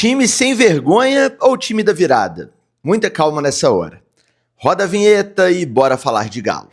Time sem vergonha ou time da virada? Muita calma nessa hora. Roda a vinheta e bora falar de Galo.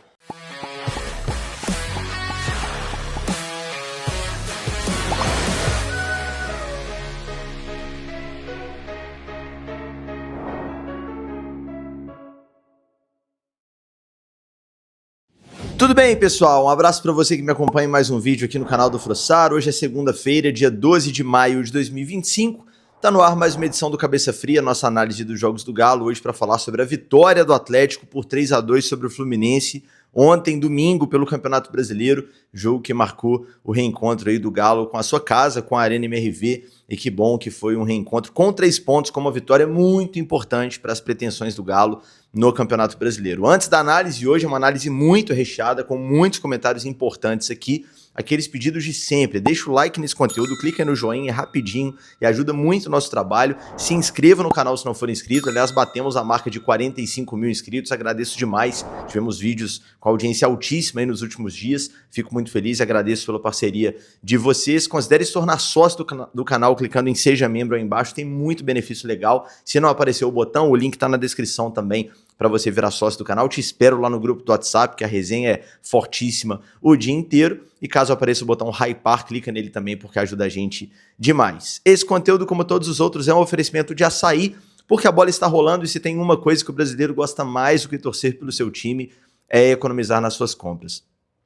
Tudo bem, pessoal? Um abraço para você que me acompanha em mais um vídeo aqui no canal do Frossar. Hoje é segunda-feira, dia 12 de maio de 2025. Tá no ar mais uma edição do Cabeça Fria, nossa análise dos jogos do Galo, hoje para falar sobre a vitória do Atlético por 3-2 sobre o Fluminense, ontem, domingo, pelo Campeonato Brasileiro, jogo que marcou o reencontro aí do Galo com a sua casa, com a Arena MRV, e que bom que foi um reencontro com 3 pontos, com uma vitória muito importante para as pretensões do Galo no Campeonato Brasileiro. Antes da análise, hoje é uma análise muito recheada, com muitos comentários importantes aqui, aqueles pedidos de sempre. Deixa o like nesse conteúdo, clica no joinha rapidinho e ajuda muito o nosso trabalho. Se inscreva no canal se não for inscrito. Aliás, batemos a marca de 45 mil inscritos, agradeço demais. Tivemos vídeos com audiência altíssima aí nos últimos dias. Fico muito feliz e agradeço pela parceria de vocês. Considere se tornar sócio do canal clicando em Seja Membro aí embaixo, tem muito benefício legal. Se não apareceu o botão, o link está na descrição também para você virar sócio do canal. Te espero lá no grupo do WhatsApp, que a resenha é fortíssima o dia inteiro. E caso apareça o botão Hypar, clica nele também, porque ajuda a gente demais. Esse conteúdo, como todos os outros, é um oferecimento de açaí, porque a bola está rolando e se tem uma coisa que o brasileiro gosta mais do que torcer pelo seu time, é economizar nas suas compras.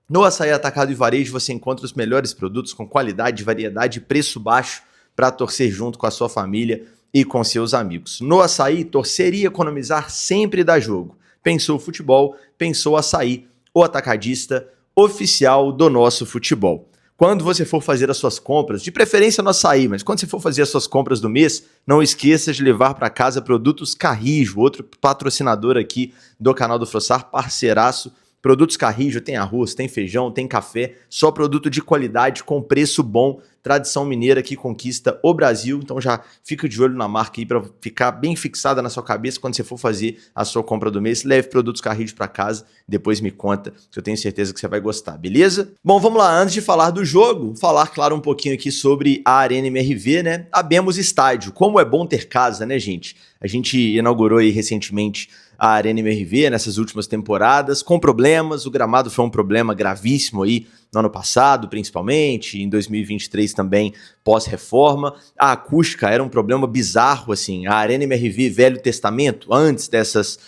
No Açaí Atacado e Varejo você encontra os melhores produtos com qualidade, variedade e preço baixo para torcer junto com a sua família e com seus amigos. No Açaí, torcer e economizar sempre dá jogo. Pensou futebol, pensou Açaí, o atacadista oficial do nosso futebol. Quando você for fazer as suas compras, de preferência no Açaí, mas quando você for fazer as suas compras do mês, não esqueça de levar para casa Produtos Carrijo, outro patrocinador aqui do canal do Frossar, parceiraço. Produtos Carrijo tem arroz, tem feijão, tem café, só produto de qualidade com preço bom, tradição mineira que conquista o Brasil. Então já fica de olho na marca aí para ficar bem fixada na sua cabeça quando você for fazer a sua compra do mês. Leve Produtos Carrijo para casa, depois me conta, que eu tenho certeza que você vai gostar, beleza? Bom, vamos lá, antes de falar do jogo, falar, claro, um pouquinho aqui sobre a Arena MRV, né? Abemos estádio, como é bom ter casa, né, gente? A gente inaugurou aí recentemente a Arena MRV nessas últimas temporadas, com problemas. O gramado foi um problema gravíssimo aí no ano passado, principalmente, em 2023 também, pós-reforma. A acústica era um problema bizarro, assim. A Arena MRV Velho Testamento, antes dessas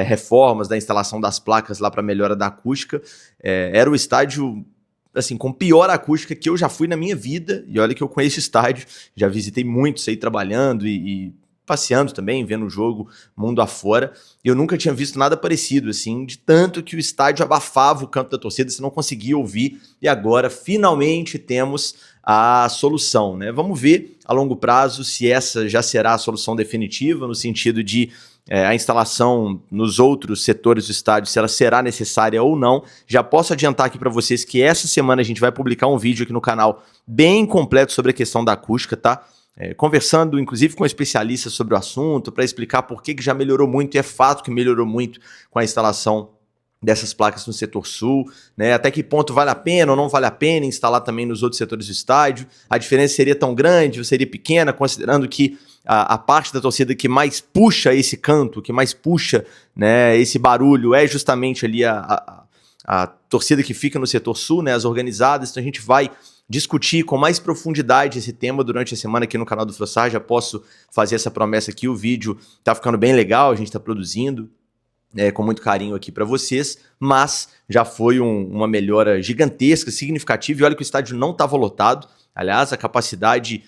reformas, da instalação das placas lá para melhora da acústica, era o estádio assim, com pior acústica que eu já fui na minha vida. E olha que eu conheço estádio, já visitei muitos aí trabalhando e passeando também, vendo o jogo mundo afora. Eu nunca tinha visto nada parecido, assim, de tanto que o estádio abafava o canto da torcida, você não conseguia ouvir, e agora finalmente temos a solução, né? Vamos ver a longo prazo se essa já será a solução definitiva, no sentido de a instalação nos outros setores do estádio, se ela será necessária ou não. Já posso adiantar aqui para vocês que essa semana a gente vai publicar um vídeo aqui no canal bem completo sobre a questão da acústica, tá? Conversando inclusive com especialistas sobre o assunto, para explicar por que já melhorou muito, e é fato que melhorou muito com a instalação dessas placas no setor sul, né? Até que ponto vale a pena ou não vale a pena instalar também nos outros setores do estádio, a diferença seria tão grande ou seria pequena, considerando que a parte da torcida que mais puxa esse canto, que mais puxa, né, esse barulho, é justamente ali a torcida que fica no setor sul, né, as organizadas. Então a gente vai discutir com mais profundidade esse tema durante a semana aqui no canal do Frossar. Já posso fazer essa promessa aqui, o vídeo tá ficando bem legal, a gente tá produzindo com muito carinho aqui para vocês, mas já foi uma melhora gigantesca, significativa, e olha que o estádio não estava lotado. Aliás, a capacidade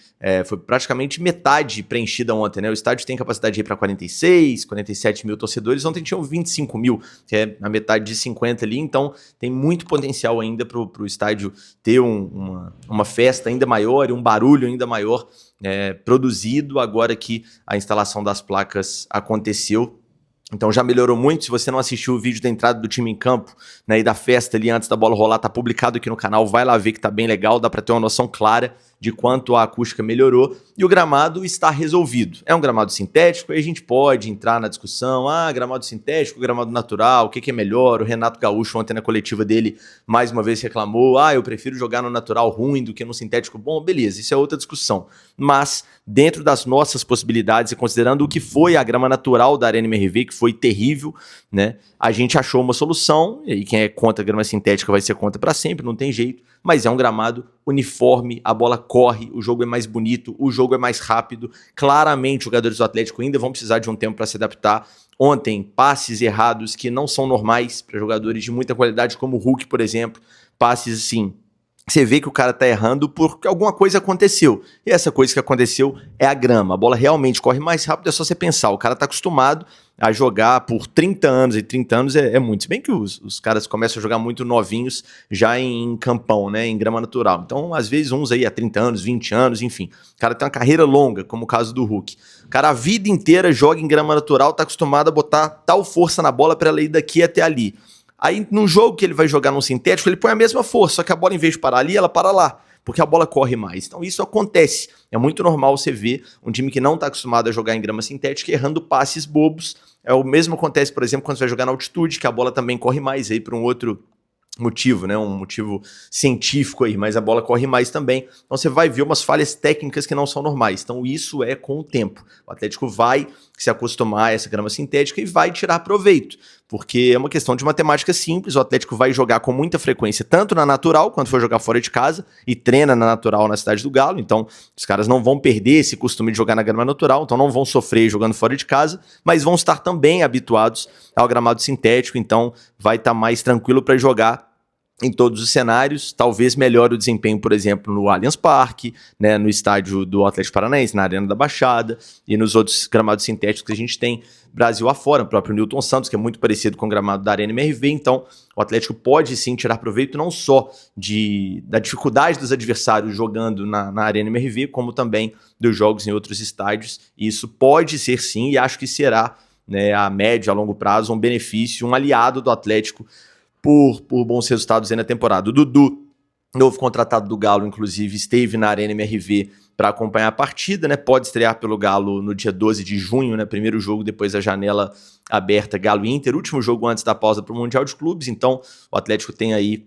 foi praticamente metade preenchida ontem, né? O estádio tem capacidade para 46, 47 mil torcedores, ontem tinham 25 mil, que é a metade de 50 ali, então tem muito potencial ainda para o estádio ter uma festa ainda maior e um barulho ainda maior produzido agora que a instalação das placas aconteceu. Então já melhorou muito. Se você não assistiu o vídeo da entrada do time em campo, né, e da festa ali antes da bola rolar, tá publicado aqui no canal, vai lá ver que tá bem legal, dá para ter uma noção clara de quanto a acústica melhorou, e o gramado está resolvido. É um gramado sintético, aí a gente pode entrar na discussão, gramado sintético, gramado natural, o que é melhor? O Renato Gaúcho ontem na coletiva dele mais uma vez reclamou, eu prefiro jogar no natural ruim do que no sintético bom, beleza, isso é outra discussão. Mas dentro das nossas possibilidades e considerando o que foi a grama natural da Arena MRV, que foi terrível, né? A gente achou uma solução, e quem é contra a grama sintética vai ser contra para sempre, não tem jeito, mas é um gramado uniforme, a bola corre, o jogo é mais bonito, o jogo é mais rápido, claramente os jogadores do Atlético ainda vão precisar de um tempo para se adaptar. Ontem, passes errados que não são normais para jogadores de muita qualidade, como o Hulk, por exemplo, passes assim, você vê que o cara tá errando porque alguma coisa aconteceu. E essa coisa que aconteceu é a grama. A bola realmente corre mais rápido, é só você pensar. O cara tá acostumado a jogar por 30 anos, e 30 anos é muito. Se bem que os caras começam a jogar muito novinhos já em campão, né, em grama natural. Então, às vezes, uns aí há 30 anos, 20 anos, enfim. O cara tem uma carreira longa, como o caso do Hulk. O cara a vida inteira joga em grama natural, tá acostumado a botar tal força na bola para ela ir daqui até ali. Aí, num jogo que ele vai jogar num sintético, ele põe a mesma força, só que a bola, em vez de parar ali, ela para lá, porque a bola corre mais. Então, isso acontece. É muito normal você ver um time que não está acostumado a jogar em grama sintética errando passes bobos. É o mesmo acontece, por exemplo, quando você vai jogar na altitude, que a bola também corre mais aí para um outro motivo, né? Um motivo científico aí, mas a bola corre mais também. Então você vai ver umas falhas técnicas que não são normais. Então isso é com o tempo. O Atlético vai se acostumar a essa grama sintética e vai tirar proveito, porque é uma questão de matemática simples. O Atlético vai jogar com muita frequência, tanto na natural, quando for jogar fora de casa, e treina na natural na Cidade do Galo. Então os caras não vão perder esse costume de jogar na grama natural, então não vão sofrer jogando fora de casa, mas vão estar também habituados ao gramado sintético, então vai estar mais tranquilo para jogar em todos os cenários. Talvez melhore o desempenho, por exemplo, no Allianz Parque, né, no estádio do Atlético Paranaense, na Arena da Baixada e nos outros gramados sintéticos que a gente tem Brasil afora, o próprio Newton Santos, que é muito parecido com o gramado da Arena MRV. Então o Atlético pode sim tirar proveito não só da dificuldade dos adversários jogando na Arena MRV, como também dos jogos em outros estádios, e isso pode ser sim, e acho que será, né, a médio, a longo prazo, um benefício, um aliado do Atlético por bons resultados aí na temporada. O Dudu, novo contratado do Galo, inclusive, esteve na Arena MRV para acompanhar a partida, né? Pode estrear pelo Galo no dia 12 de junho, né? Primeiro jogo depois da janela aberta, Galo e Inter, último jogo antes da pausa para o Mundial de Clubes. Então o Atlético tem aí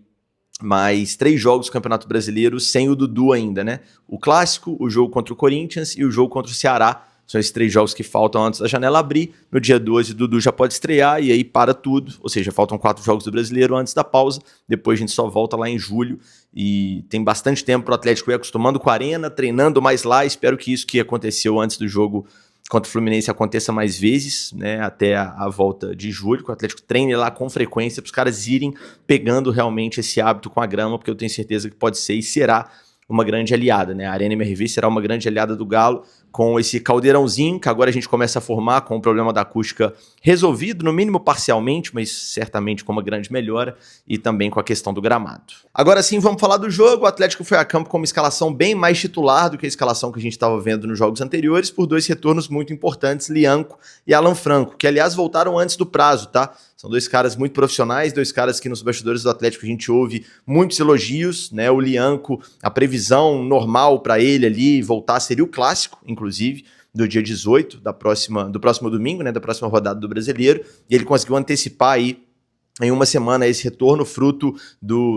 mais 3 jogos do Campeonato Brasileiro sem o Dudu ainda, né? O Clássico, o jogo contra o Corinthians e o jogo contra o Ceará. São esses 3 jogos que faltam antes da janela abrir. No dia 12, o Dudu já pode estrear e aí para tudo. Ou seja, faltam 4 jogos do Brasileiro antes da pausa. Depois a gente só volta lá em julho. E tem bastante tempo para o Atlético ir acostumando com a Arena, treinando mais lá. Espero que isso que aconteceu antes do jogo contra o Fluminense aconteça mais vezes, né, até a volta de julho, que o Atlético treine lá com frequência, para os caras irem pegando realmente esse hábito com a grama, porque eu tenho certeza que pode ser e será uma grande aliada, né? A Arena MRV será uma grande aliada do Galo, com esse caldeirãozinho que agora a gente começa a formar, com o problema da acústica resolvido, no mínimo parcialmente, mas certamente com uma grande melhora, e também com a questão do gramado. Agora sim, vamos falar do jogo. O Atlético foi a campo com uma escalação bem mais titular do que a escalação que a gente estava vendo nos jogos anteriores, por 2 retornos muito importantes, Lianco e Alan Franco, que aliás voltaram antes do prazo, tá? São 2 caras muito profissionais, 2 caras que nos bastidores do Atlético a gente ouve muitos elogios, né? O Lianco, a previsão normal para ele ali voltar seria o Clássico, inclusive, do dia 18, do próximo domingo, né? Da próxima rodada do Brasileiro, e ele conseguiu antecipar aí em uma semana esse retorno, fruto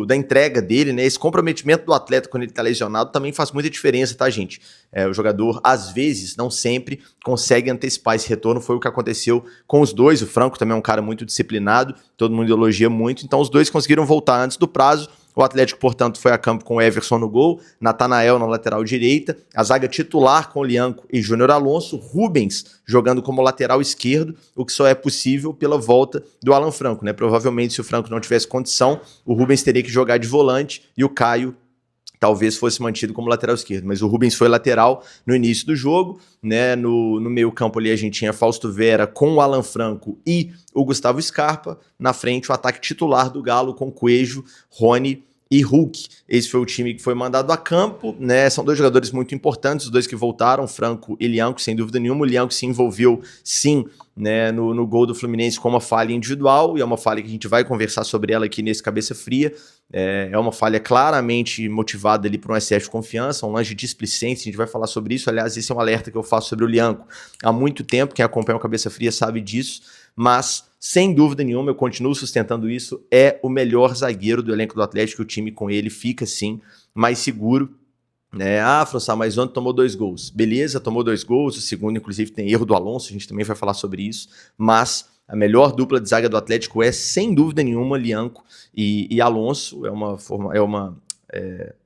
da entrega dele, né? Esse comprometimento do atleta quando ele tá lesionado também faz muita diferença, tá, gente? O jogador, às vezes, não sempre, consegue antecipar esse retorno. Foi o que aconteceu com os 2. O Franco também é um cara muito disciplinado, todo mundo elogia muito, então os 2 conseguiram voltar antes do prazo. O Atlético, portanto, foi a campo com o Everson no gol, Natanael na lateral direita, a zaga titular com Lianco e Júnior Alonso, Rubens jogando como lateral esquerdo, o que só é possível pela volta do Alan Franco, né? Provavelmente, se o Franco não tivesse condição, o Rubens teria que jogar de volante e o Caio talvez fosse mantido como lateral esquerdo, mas o Rubens foi lateral no início do jogo, né? No meio campo ali a gente tinha Fausto Vera com o Alan Franco e o Gustavo Scarpa, na frente o ataque titular do Galo com Coelho, Rony e Hulk. Esse foi o time que foi mandado a campo, né? São dois jogadores muito importantes, os dois que voltaram, Franco e Lianco, sem dúvida nenhuma. O Lianco se envolveu, sim, né, no gol do Fluminense com uma falha individual, e é uma falha que a gente vai conversar sobre ela aqui nesse Cabeça Fria. É uma falha claramente motivada ali por um excesso de confiança, um lance de displicência, a gente vai falar sobre isso. Aliás, esse é um alerta que eu faço sobre o Lianco há muito tempo, quem acompanha o Cabeça Fria sabe disso, mas sem dúvida nenhuma, eu continuo sustentando isso, é o melhor zagueiro do elenco do Atlético, o time com ele fica, sim, mais seguro. Frossá, mas ontem tomou 2 gols. Beleza, tomou 2 gols, o segundo, inclusive, tem erro do Alonso, a gente também vai falar sobre isso, mas a melhor dupla de zaga do Atlético é, sem dúvida nenhuma, Lianco e Alonso. É uma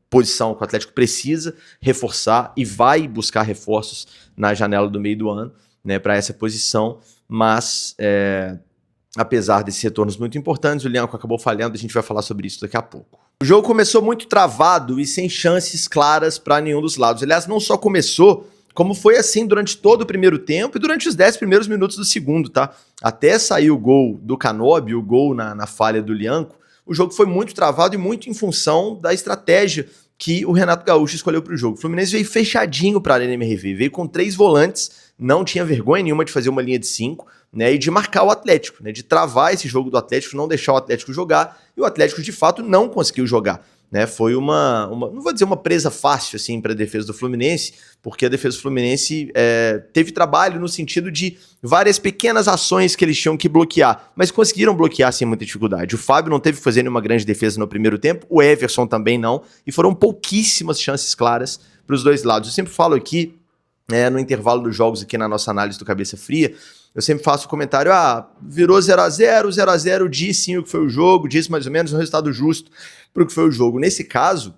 posição que o Atlético precisa reforçar e vai buscar reforços na janela do meio do ano, né, para essa posição, mas apesar desses retornos muito importantes, o Lianco acabou falhando, a gente vai falar sobre isso daqui a pouco. O jogo começou muito travado e sem chances claras para nenhum dos lados. Aliás, não só começou, como foi assim durante todo o primeiro tempo e durante os 10 primeiros minutos do segundo, tá? Até sair o gol do Canóbio, o gol na falha do Lianco, o jogo foi muito travado e muito em função da estratégia que o Renato Gaúcho escolheu para o jogo. O Fluminense veio fechadinho para a Arena MRV, veio com 3 volantes, não tinha vergonha nenhuma de fazer uma linha de 5, né, e de marcar o Atlético, né, de travar esse jogo do Atlético, não deixar o Atlético jogar, e o Atlético de fato não conseguiu jogar. Né, foi não vou dizer uma presa fácil assim para a defesa do Fluminense, porque a defesa do Fluminense teve trabalho no sentido de várias pequenas ações que eles tinham que bloquear, mas conseguiram bloquear sem muita dificuldade. O Fábio não teve que fazer nenhuma grande defesa no primeiro tempo, o Everson também não, e foram pouquíssimas chances claras para os dois lados. Eu sempre falo aqui, no intervalo dos jogos aqui na nossa análise do Cabeça Fria, eu sempre faço o comentário, virou 0x0, 0x0, diz sim o que foi o jogo, diz mais ou menos um resultado justo para o que foi o jogo. Nesse caso,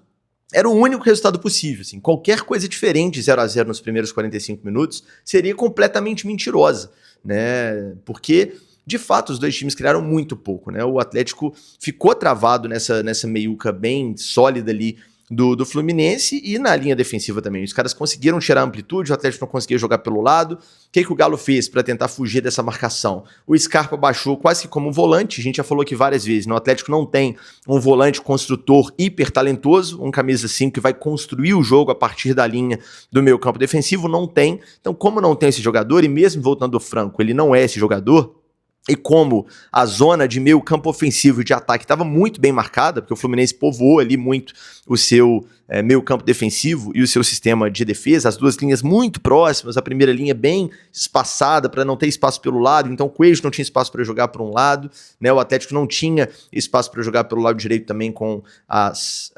era o único resultado possível. Assim, qualquer coisa diferente de 0x0 nos primeiros 45 minutos seria completamente mentirosa, né? Porque, de fato, os dois times criaram muito pouco, né? O Atlético ficou travado nessa meiuca bem sólida ali do Fluminense e na linha defensiva também. Os caras conseguiram tirar a amplitude, o Atlético não conseguia jogar pelo lado. O que o Galo fez para tentar fugir dessa marcação? O Scarpa baixou quase que como um volante, a gente já falou aqui várias vezes, no Atlético não tem um volante construtor hiper talentoso, um camisa 5 que vai construir o jogo a partir da linha do meio campo defensivo, não tem. Então, como não tem esse jogador, e mesmo voltando ao Franco, ele não é esse jogador, e como a zona de meio campo ofensivo e de ataque estava muito bem marcada, porque o Fluminense povoou ali muito o seu meio campo defensivo e o seu sistema de defesa, as duas linhas muito próximas, a primeira linha bem espaçada para não ter espaço pelo lado, então o Coelho não tinha espaço para jogar por um lado, né, o Atlético não tinha espaço para jogar pelo lado direito também com as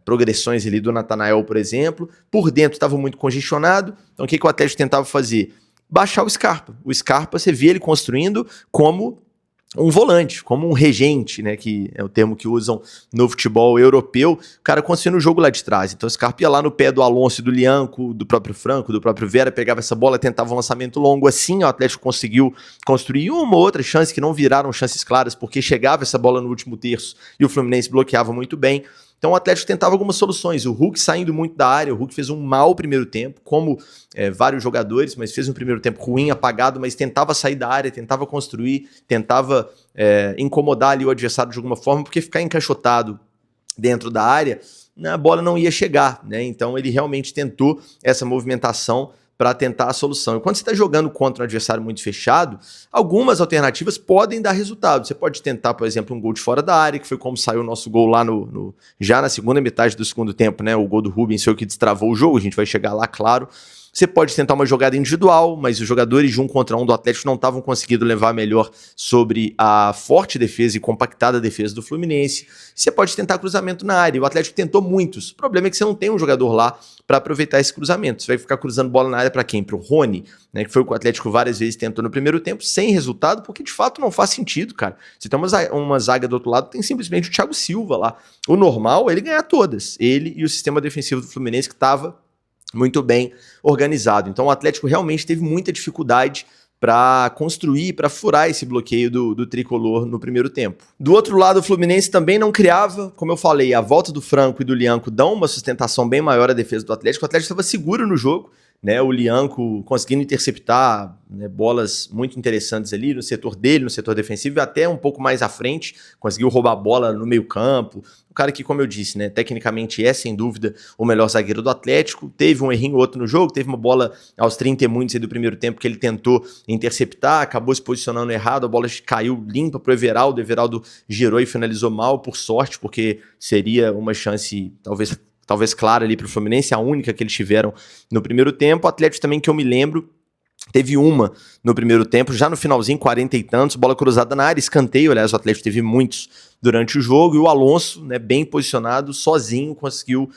progressões ali do Natanael, por exemplo, por dentro estava muito congestionado, então o que o Atlético tentava fazer? Baixar o Scarpa. O Scarpa, você vê ele construindo como um volante, como um regente, né, que é o termo que usam no futebol europeu, o cara construindo o jogo lá de trás. Então o Scarpa ia lá no pé do Alonso e do Lianco, do próprio Franco, do próprio Vera, pegava essa bola, tentava um lançamento longo, assim o Atlético conseguiu construir uma ou outra chance que não viraram chances claras, porque chegava essa bola no último terço e o Fluminense bloqueava muito bem. Então o Atlético tentava algumas soluções, o Hulk saindo muito da área, o Hulk fez um mau primeiro tempo, como vários jogadores, mas fez um primeiro tempo ruim, apagado, mas tentava sair da área, tentava construir, tentava incomodar ali o adversário de alguma forma, porque ficar encaixotado dentro da área, a bola não ia chegar, né? Então ele realmente tentou essa movimentação para tentar a solução. E quando você está jogando contra um adversário muito fechado, algumas alternativas podem dar resultado. Você pode tentar, por exemplo, um gol de fora da área, que foi como saiu o nosso gol lá já na segunda metade do segundo tempo, né? O gol do Rubens foi o que destravou o jogo, a gente vai chegar lá, claro. Você pode tentar uma jogada individual, mas os jogadores de 1 contra 1 do Atlético não estavam conseguindo levar melhor sobre a forte defesa e compactada defesa do Fluminense. Você pode tentar cruzamento na área. O Atlético tentou muitos. O problema é que você não tem um jogador lá para aproveitar esse cruzamento. Você vai ficar cruzando bola na área para quem? Para o Rony, né, que foi o que o Atlético várias vezes tentou no primeiro tempo, sem resultado, porque de fato não faz sentido, cara. Você tem uma zaga do outro lado, tem simplesmente o Thiago Silva lá. O normal é ele ganhar todas. Ele e o sistema defensivo do Fluminense que estava muito bem organizado. Então o Atlético realmente teve muita dificuldade para construir, para furar esse bloqueio do tricolor no primeiro tempo. Do outro lado, o Fluminense também não criava, como eu falei, a volta do Franco e do Lianco dão uma sustentação bem maior à defesa do Atlético. O Atlético estava seguro no jogo, né? O Lianco conseguindo interceptar, né, bolas muito interessantes ali no setor dele, no setor defensivo, e até um pouco mais à frente, conseguiu roubar a bola no meio campo. O cara que, como eu disse, né, tecnicamente é sem dúvida o melhor zagueiro do Atlético, teve um errinho ou outro no jogo, teve uma bola aos 30 e muitos do primeiro tempo que ele tentou interceptar, acabou se posicionando errado, a bola caiu limpa pro Everaldo, o Everaldo girou e finalizou mal, por sorte, porque seria uma chance talvez clara ali pro Fluminense, a única que eles tiveram no primeiro tempo. O Atlético também, que eu me lembro, teve uma no primeiro tempo, já no finalzinho, 40 e tantos, bola cruzada na área, escanteio, aliás, o Atlético teve muitos durante o jogo, e o Alonso, né, bem posicionado, sozinho, conseguiu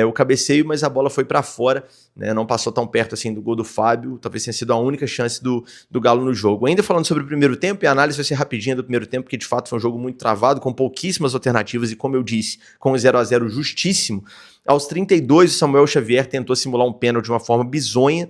o cabeceio, mas a bola foi para fora, né, não passou tão perto assim do gol do Fábio, talvez tenha sido a única chance do Galo no jogo. Ainda falando sobre o primeiro tempo, e a análise vai ser rapidinha do primeiro tempo, porque de fato foi um jogo muito travado, com pouquíssimas alternativas, e como eu disse, com o 0-0 justíssimo. Aos 32, o Samuel Xavier tentou simular um pênalti de uma forma bizonha,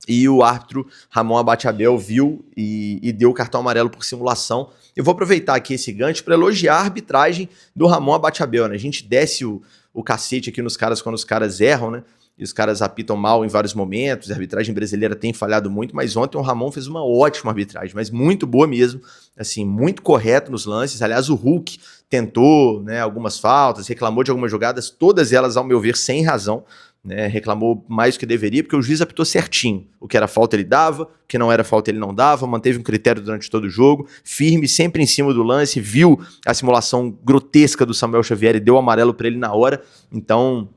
e o árbitro Ramon Abateabel viu e deu o cartão amarelo por simulação. Eu vou aproveitar aqui esse gancho para elogiar a arbitragem do Ramon Abateabel, né? A gente desce o cacete aqui nos caras quando os caras erram, né? E os caras apitam mal em vários momentos, a arbitragem brasileira tem falhado muito, mas ontem o Ramon fez uma ótima arbitragem, mas muito boa mesmo, assim, muito correto nos lances. Aliás, o Hulk tentou, né, algumas faltas, reclamou de algumas jogadas, todas elas, ao meu ver, sem razão. Né, reclamou mais do que deveria, porque o juiz apitou certinho. O que era falta ele dava, o que não era falta ele não dava, manteve um critério durante todo o jogo, firme, sempre em cima do lance, viu a simulação grotesca do Samuel Xavier e deu amarelo para ele na hora. Então,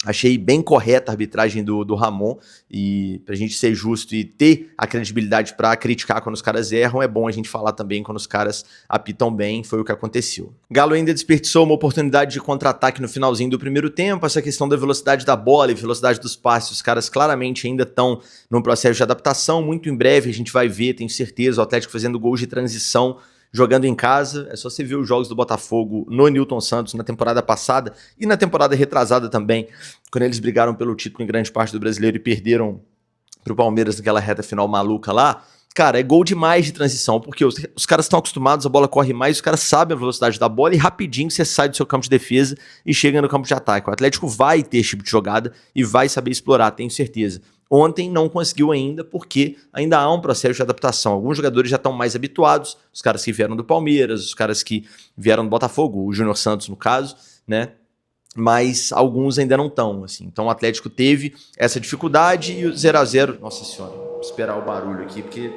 achei bem correta a arbitragem do Ramon, e pra gente ser justo e ter a credibilidade pra criticar quando os caras erram, é bom a gente falar também quando os caras apitam bem, foi o que aconteceu. Galo ainda desperdiçou uma oportunidade de contra-ataque no finalzinho do primeiro tempo, essa questão da velocidade da bola e velocidade dos passes, os caras claramente ainda estão num processo de adaptação, muito em breve a gente vai ver, tenho certeza, o Atlético fazendo gols de transição, jogando em casa. É só você ver os jogos do Botafogo no Newton Santos na temporada passada e na temporada retrasada também, quando eles brigaram pelo título em grande parte do Brasileiro e perderam pro Palmeiras naquela reta final maluca lá. Cara, é gol demais de transição, porque os caras estão acostumados, a bola corre mais, os caras sabem a velocidade da bola e rapidinho você sai do seu campo de defesa e chega no campo de ataque. O Atlético vai ter esse tipo de jogada e vai saber explorar, tenho certeza. Ontem não conseguiu ainda, porque ainda há um processo de adaptação. Alguns jogadores já estão mais habituados, os caras que vieram do Palmeiras, os caras que vieram do Botafogo, o Júnior Santos no caso, né? Mas alguns ainda não estão, assim. Então o Atlético teve essa dificuldade e o 0-0... Nossa senhora, vou esperar o barulho aqui, porque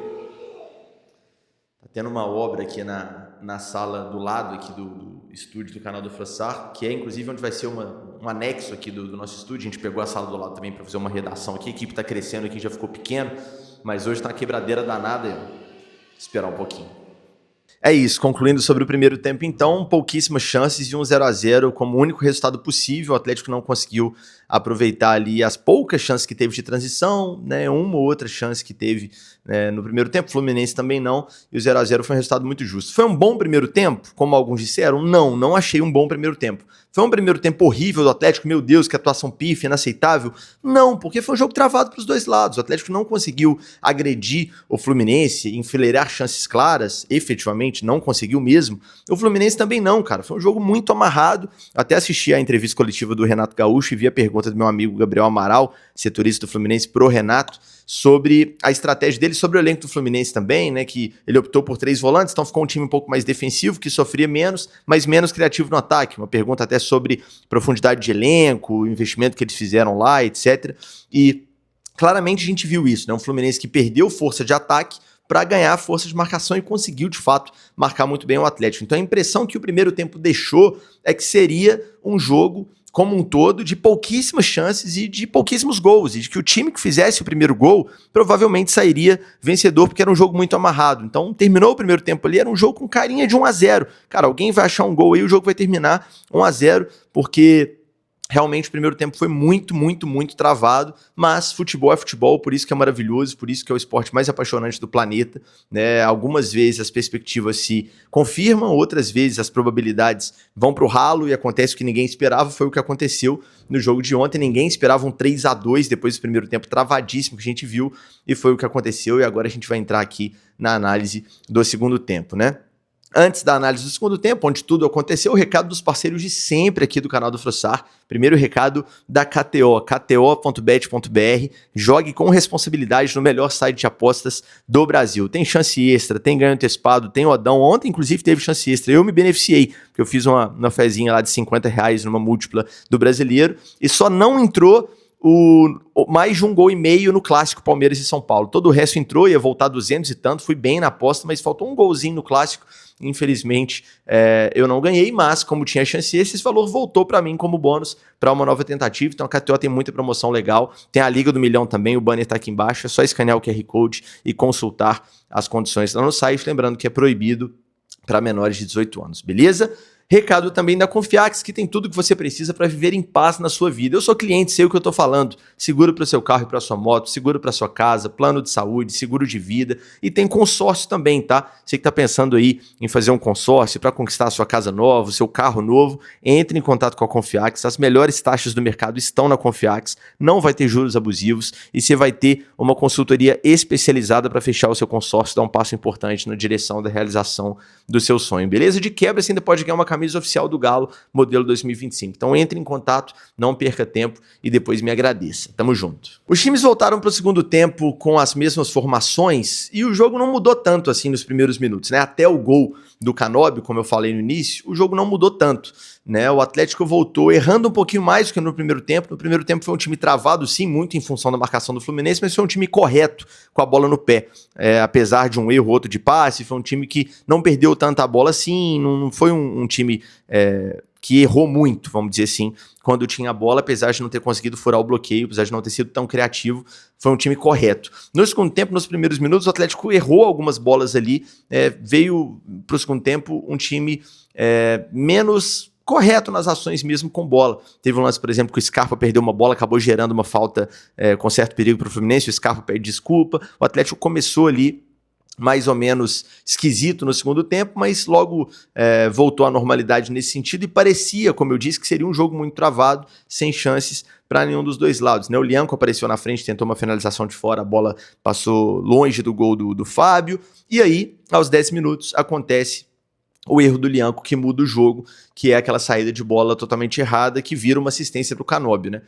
tá tendo uma obra aqui na sala do lado aqui do estúdio do canal do Frossar, que é inclusive onde vai ser um anexo aqui do nosso estúdio. A gente pegou a sala do lado também para fazer uma redação aqui. A equipe tá crescendo aqui, já ficou pequeno, mas hoje tá uma quebradeira danada. Vou esperar um pouquinho. É isso, concluindo sobre o primeiro tempo então, pouquíssimas chances e um 0-0 como único resultado possível. O Atlético não conseguiu aproveitar ali as poucas chances que teve de transição, né, uma ou outra chance que teve, né, no primeiro tempo, o Fluminense também não, e o 0-0 foi um resultado muito justo. Foi um bom primeiro tempo, como alguns disseram? Não achei um bom primeiro tempo. Foi um primeiro tempo horrível do Atlético, meu Deus, que atuação pífia, inaceitável? Não, porque foi um jogo travado para os dois lados. O Atlético não conseguiu agredir o Fluminense, enfileirar chances claras, efetivamente não conseguiu mesmo. O Fluminense também não, cara. Foi um jogo muito amarrado. Até assisti a entrevista coletiva do Renato Gaúcho e vi a pergunta do meu amigo Gabriel Amaral, setorista do Fluminense, pro Renato, sobre a estratégia dele, sobre o elenco do Fluminense também, né, que ele optou por 3 volantes, então ficou um time um pouco mais defensivo, que sofria menos, mas menos criativo no ataque. Uma pergunta até sobre profundidade de elenco, o investimento que eles fizeram lá, etc. E claramente a gente viu isso, né, um Fluminense que perdeu força de ataque para ganhar força de marcação e conseguiu, de fato, marcar muito bem o Atlético. Então a impressão que o primeiro tempo deixou é que seria um jogo como um todo, de pouquíssimas chances e de pouquíssimos gols, e de que o time que fizesse o primeiro gol provavelmente sairia vencedor, porque era um jogo muito amarrado. Então terminou o primeiro tempo ali, era um jogo com carinha de 1-0. Cara, alguém vai achar um gol aí, o jogo vai terminar 1-0, porque realmente o primeiro tempo foi muito travado, mas futebol é futebol, por isso que é maravilhoso, por isso que é o esporte mais apaixonante do planeta, né? Algumas vezes as perspectivas se confirmam, outras vezes as probabilidades vão pro ralo e acontece o que ninguém esperava. Foi o que aconteceu no jogo de ontem. Ninguém esperava um 3-2 depois do primeiro tempo travadíssimo que a gente viu, e foi o que aconteceu. E agora a gente vai entrar aqui na análise do segundo tempo, né? Antes da análise do segundo tempo, onde tudo aconteceu, o recado dos parceiros de sempre aqui do canal do Frossar. Primeiro recado da KTO, kto.bet.br. Jogue com responsabilidade no melhor site de apostas do Brasil. Tem chance extra, tem ganho antecipado, tem odão. Ontem, inclusive, teve chance extra. Eu me beneficiei, porque eu fiz uma fezinha lá de R$50 numa múltipla do Brasileiro e só não entrou mais de 1,5 gol no clássico Palmeiras e São Paulo. Todo o resto entrou, ia voltar 200 e tanto, fui bem na aposta, mas faltou um golzinho no clássico. Infelizmente, eu não ganhei, mas como tinha chance, esse valor voltou para mim como bônus para uma nova tentativa. Então a KTO tem muita promoção legal. Tem a Liga do Milhão também, o banner tá aqui embaixo. É só escanear o QR Code e consultar as condições lá no site. Lembrando que é proibido para menores de 18 anos, beleza? Recado também da Confiax, que tem tudo que você precisa para viver em paz na sua vida. Eu sou cliente, sei o que eu estou falando. Seguro para o seu carro e para sua moto, seguro para sua casa, plano de saúde, seguro de vida. E tem consórcio também, tá? Você que está pensando aí em fazer um consórcio para conquistar a sua casa nova, o seu carro novo, entre em contato com a Confiax. As melhores taxas do mercado estão na Confiax. Não vai ter juros abusivos e você vai ter uma consultoria especializada para fechar o seu consórcio, dar um passo importante na direção da realização do seu sonho, beleza? De quebra, você ainda pode ganhar uma camisa oficial do Galo, modelo 2025. Então entre em contato, não perca tempo e depois me agradeça. Tamo junto. Os times voltaram para o segundo tempo com as mesmas formações e o jogo não mudou tanto assim nos primeiros minutos, né? Até o gol do Canóbio, como eu falei no início, o jogo não mudou tanto, né? O Atlético voltou errando um pouquinho mais do que no primeiro tempo. No primeiro tempo foi um time travado, sim, muito em função da marcação do Fluminense, mas foi um time correto com a bola no pé. Apesar de um erro ou outro de passe, foi um time que não perdeu tanta bola assim, não foi um time que errou muito, vamos dizer assim, quando tinha a bola, apesar de não ter conseguido furar o bloqueio, apesar de não ter sido tão criativo, foi um time correto. No segundo tempo, nos primeiros minutos, o Atlético errou algumas bolas ali, veio para o segundo tempo um time menos correto nas ações mesmo com bola. Teve um lance, por exemplo, que o Scarpa perdeu uma bola, acabou gerando uma falta com certo perigo para o Fluminense, o Scarpa pede desculpa, o Atlético começou ali mais ou menos esquisito no segundo tempo, mas logo voltou à normalidade nesse sentido e parecia, como eu disse, que seria um jogo muito travado, sem chances para nenhum dos dois lados, né? O Lianco apareceu na frente, tentou uma finalização de fora, a bola passou longe do gol do Fábio, e aí, aos 10 minutos, acontece o erro do Lianco que muda o jogo, que é aquela saída de bola totalmente errada, que vira uma assistência para o Canóbio, né?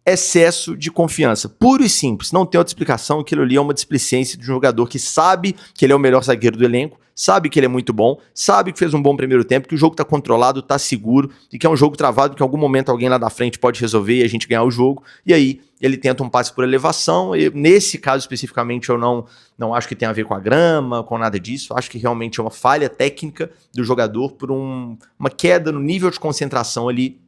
Excesso de confiança, puro e simples, não tem outra explicação. Aquilo ali é uma displicência de um jogador que sabe que ele é o melhor zagueiro do elenco, sabe que ele é muito bom, sabe que fez um bom primeiro tempo, que o jogo tá controlado, tá seguro, e que é um jogo travado, que em algum momento alguém lá da frente pode resolver e a gente ganhar o jogo, e aí ele tenta um passe por elevação, e nesse caso especificamente eu não acho que tem a ver com a grama, com nada disso, acho que realmente é uma falha técnica do jogador por uma queda no nível de concentração ali.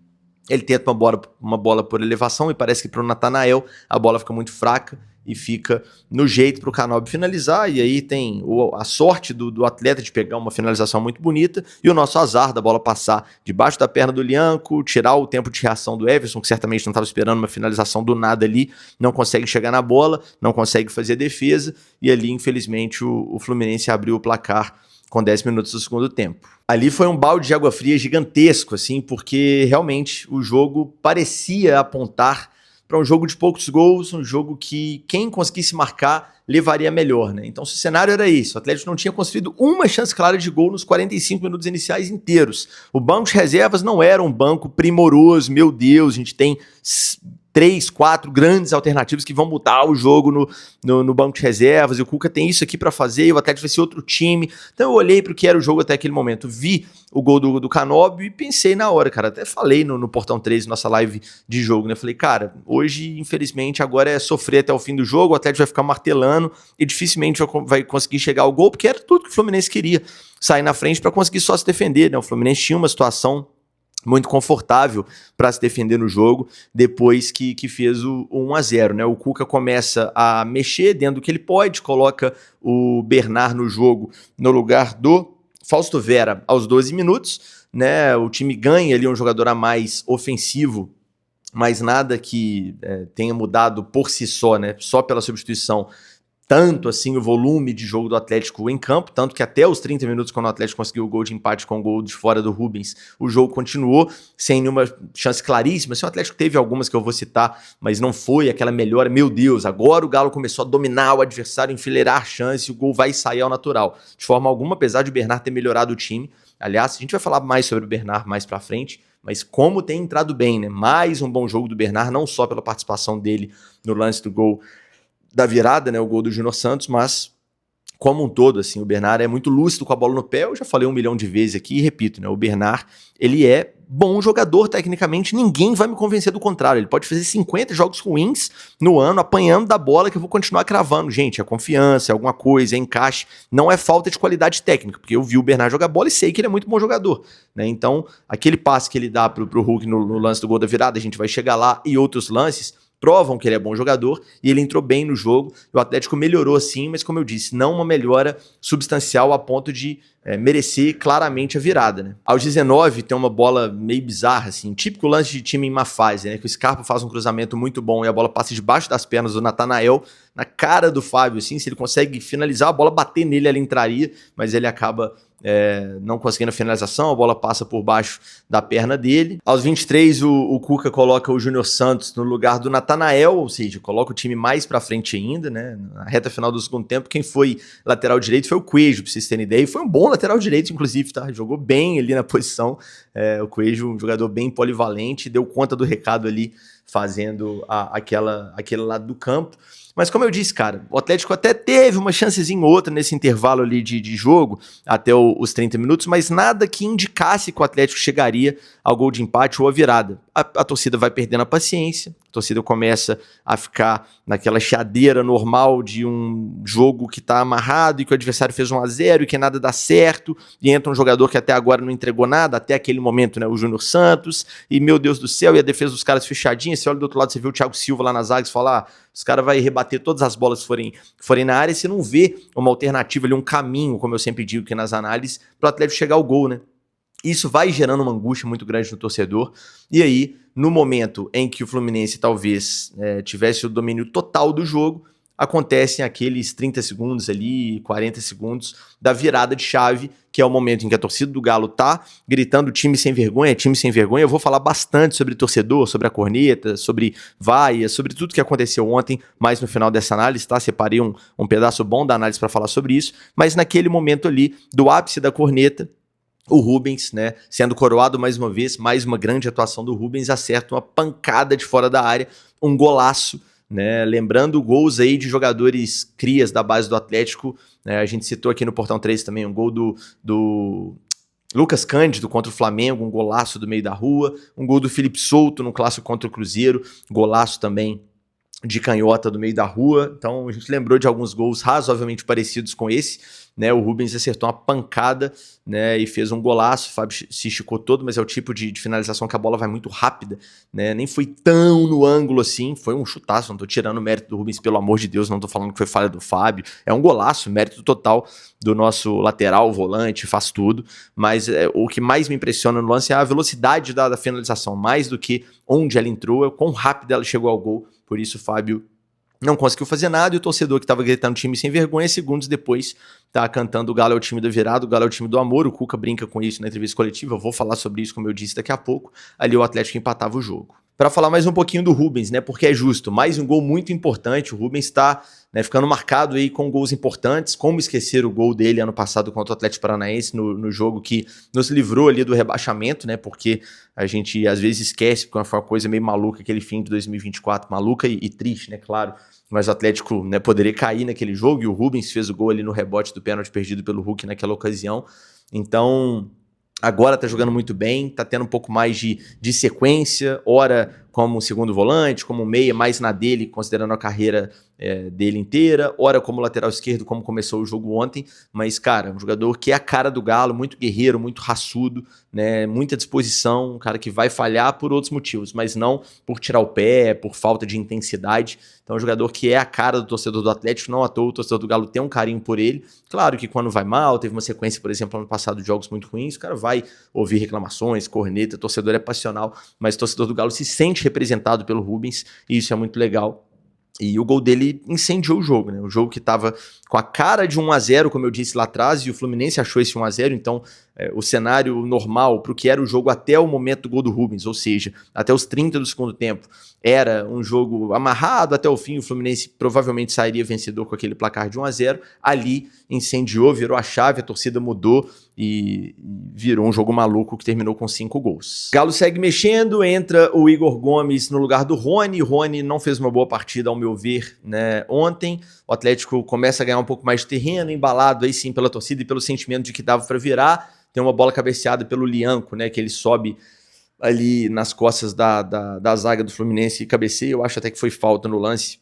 Ele tenta uma bola por elevação e parece que para o Natanael a bola fica muito fraca e fica no jeito para o Canóbio finalizar, e aí tem a sorte do atleta de pegar uma finalização muito bonita e o nosso azar da bola passar debaixo da perna do Lianco, tirar o tempo de reação do Everson, que certamente não estava esperando uma finalização do nada ali, não consegue chegar na bola, não consegue fazer a defesa, e ali infelizmente o Fluminense abriu o placar com 10 minutos do segundo tempo. Ali foi um balde de água fria gigantesco, assim, porque realmente o jogo parecia apontar para um jogo de poucos gols, um jogo que quem conseguisse marcar levaria melhor, né? Então, se o cenário era isso, o Atlético não tinha construído uma chance clara de gol nos 45 minutos iniciais inteiros. O banco de reservas não era um banco primoroso, meu Deus, a gente tem 3, 4 grandes alternativas que vão mudar o jogo no banco de reservas, e o Cuca tem isso aqui para fazer, e o Atlético vai ser outro time. Então eu olhei para o que era o jogo até aquele momento, vi o gol do Canóbio e pensei na hora, cara, até falei no Portão 13, nossa live de jogo, né, falei, cara, hoje, infelizmente, agora é sofrer até o fim do jogo, o Atlético vai ficar martelando e dificilmente vai conseguir chegar ao gol, porque era tudo que o Fluminense queria, sair na frente para conseguir só se defender, né, o Fluminense tinha uma situação muito confortável para se defender no jogo, depois que fez o 1-0, né? O Cuca começa a mexer dentro do que ele pode, coloca o Bernard no jogo no lugar do Fausto Vera aos 12 minutos, né? O time ganha ali um jogador a mais ofensivo, mas nada que tenha mudado por si só, né? Só pela substituição tanto assim o volume de jogo do Atlético em campo, tanto que até os 30 minutos, quando o Atlético conseguiu o gol de empate com o gol de fora do Rubens, o jogo continuou sem nenhuma chance claríssima. Assim, o Atlético teve algumas que eu vou citar, mas não foi aquela melhora. Meu Deus, agora o Galo começou a dominar o adversário, enfileirar a chance, o gol vai sair ao natural. De forma alguma, apesar de o Bernard ter melhorado o time. Aliás, a gente vai falar mais sobre o Bernard mais pra frente, mas como tem entrado bem, né? Mais um bom jogo do Bernard, não só pela participação dele no lance do gol da virada, né, o gol do Júnior Santos, mas como um todo, assim, o Bernard é muito lúcido com a bola no pé. Eu já falei 1 milhão de vezes aqui e repito, né, o Bernard, ele é bom jogador tecnicamente, ninguém vai me convencer do contrário. Ele pode fazer 50 jogos ruins no ano, apanhando da bola, que eu vou continuar cravando. Gente, é confiança, é alguma coisa, é encaixe, não é falta de qualidade técnica, porque eu vi o Bernard jogar bola e sei que ele é muito bom jogador, né? Então, aquele passe que ele dá pro Hulk no lance do gol da virada, a gente vai chegar lá, e outros lances provam que ele é bom jogador, e ele entrou bem no jogo. O Atlético melhorou sim, mas como eu disse, não uma melhora substancial a ponto de merecer claramente a virada, né? Aos 19 tem uma bola meio bizarra, assim, típico lance de time em má fase, né? Que o Scarpa faz um cruzamento muito bom e a bola passa debaixo das pernas do Natanael, na cara do Fábio, assim, se ele consegue finalizar, a bola bater nele, ela entraria, mas ele acaba não conseguindo a finalização, a bola passa por baixo da perna dele. Aos 23, o Cuca coloca o Júnior Santos no lugar do Natanael, ou seja, coloca o time mais pra frente ainda, né? Na reta final do segundo tempo, quem foi lateral direito foi o Coelho, pra vocês terem ideia, e foi um bom lateral direito, inclusive, tá? Jogou bem ali na posição, o Coelho, um jogador bem polivalente, deu conta do recado ali, fazendo aquele lado do campo. Mas como eu disse, cara, o Atlético até teve uma chancezinha ou outra nesse intervalo ali de jogo, até os 30 minutos, mas nada que indicasse que o Atlético chegaria ao gol de empate ou a virada. A torcida vai perdendo a paciência, a torcida começa a ficar naquela chiadeira normal de um jogo que tá amarrado e que o adversário fez 1-0 e que nada dá certo, e entra um jogador que até agora não entregou nada, até aquele momento, né, o Júnior Santos, e meu Deus do céu, e a defesa dos caras fechadinha, você olha do outro lado, você vê o Thiago Silva lá nas zagas e fala, os caras vão rebater todas as bolas que forem na área, e você não vê uma alternativa ali, um caminho, como eu sempre digo aqui nas análises, para o Atlético chegar ao gol, né? Isso vai gerando uma angústia muito grande no torcedor, e aí, no momento em que o Fluminense talvez tivesse o domínio total do jogo, acontecem aqueles 30 segundos ali, 40 segundos da virada de chave, que é o momento em que a torcida do Galo tá gritando time sem vergonha, time sem vergonha. Eu vou falar bastante sobre torcedor, sobre a corneta, sobre vaia, sobre tudo que aconteceu ontem, mais no final dessa análise, tá? Separei um pedaço bom da análise para falar sobre isso, mas naquele momento ali, do ápice da corneta, o Rubens, né, sendo coroado mais uma vez, mais uma grande atuação do Rubens, acerta uma pancada de fora da área, um golaço, né, lembrando gols aí de jogadores crias da base do Atlético, né, a gente citou aqui no Portão 3 também um gol do Lucas Cândido contra o Flamengo, um golaço do meio da rua, um gol do Felipe Souto no clássico contra o Cruzeiro, golaço também de canhota do meio da rua. Então a gente lembrou de alguns gols razoavelmente parecidos com esse, né? O Rubens acertou uma pancada, né, e fez um golaço. O Fábio se esticou todo, mas é o tipo de finalização que a bola vai muito rápida, né? Nem foi tão no ângulo assim, foi um chutaço. Não tô tirando o mérito do Rubens, pelo amor de Deus, não tô falando que foi falha do Fábio, é um golaço, mérito total do nosso lateral, volante, faz tudo, mas o que mais me impressiona no lance é a velocidade da finalização, mais do que onde ela entrou, é quão rápido ela chegou ao gol. Por isso o Fábio não conseguiu fazer nada, e o torcedor que estava gritando time sem vergonha, segundos depois tá cantando o Galo é o time da virada, o Galo é o time do amor. O Cuca brinca com isso na entrevista coletiva, eu vou falar sobre isso, como eu disse, daqui a pouco. Ali o Atlético empatava o jogo. Para falar mais um pouquinho do Rubens, né, porque é justo, mais um gol muito importante. O Rubens está, né, ficando marcado aí com gols importantes. Como esquecer o gol dele ano passado contra o Atlético Paranaense no jogo que nos livrou ali do rebaixamento, né, porque a gente às vezes esquece, porque foi uma coisa meio maluca aquele fim de 2024, maluca e triste, né, claro, mas o Atlético, né, poderia cair naquele jogo, e o Rubens fez o gol ali no rebote do pênalti perdido pelo Hulk naquela ocasião. Então agora tá jogando muito bem, tá tendo um pouco mais de sequência, ora como segundo volante, como meia, mais na dele, considerando a carreira dele inteira, ora como lateral esquerdo, como começou o jogo ontem. Mas, cara, um jogador que é a cara do Galo, muito guerreiro, muito raçudo, né, muita disposição, um cara que vai falhar por outros motivos, mas não por tirar o pé, por falta de intensidade. Então é um jogador que é a cara do torcedor do Atlético, não à toa o torcedor do Galo tem um carinho por ele. Claro que quando vai mal, teve uma sequência, por exemplo, ano passado de jogos muito ruins, o cara vai ouvir reclamações, corneta, o torcedor é passional, mas o torcedor do Galo se sente representado pelo Rubens, e isso é muito legal. E o gol dele incendiou o jogo, né? O jogo que estava com a cara de 1-0, como eu disse lá atrás, e o Fluminense achou esse 1-0, então o cenário normal para o que era o jogo até o momento do gol do Rubens, ou seja, até os 30 do segundo tempo, era um jogo amarrado até o fim, o Fluminense provavelmente sairia vencedor com aquele placar de 1-0, ali incendiou, virou a chave, a torcida mudou e virou um jogo maluco que terminou com 5 gols. Galo segue mexendo, entra o Igor Gomes no lugar do Rony. O Rony não fez uma boa partida, ao meu ver, né, ontem. O Atlético começa a ganhar um pouco mais de terreno, embalado aí sim pela torcida e pelo sentimento de que dava para virar. Tem uma bola cabeceada pelo Lianco, né, que ele sobe ali nas costas da zaga do Fluminense e cabeceia. Eu acho até que foi falta no lance.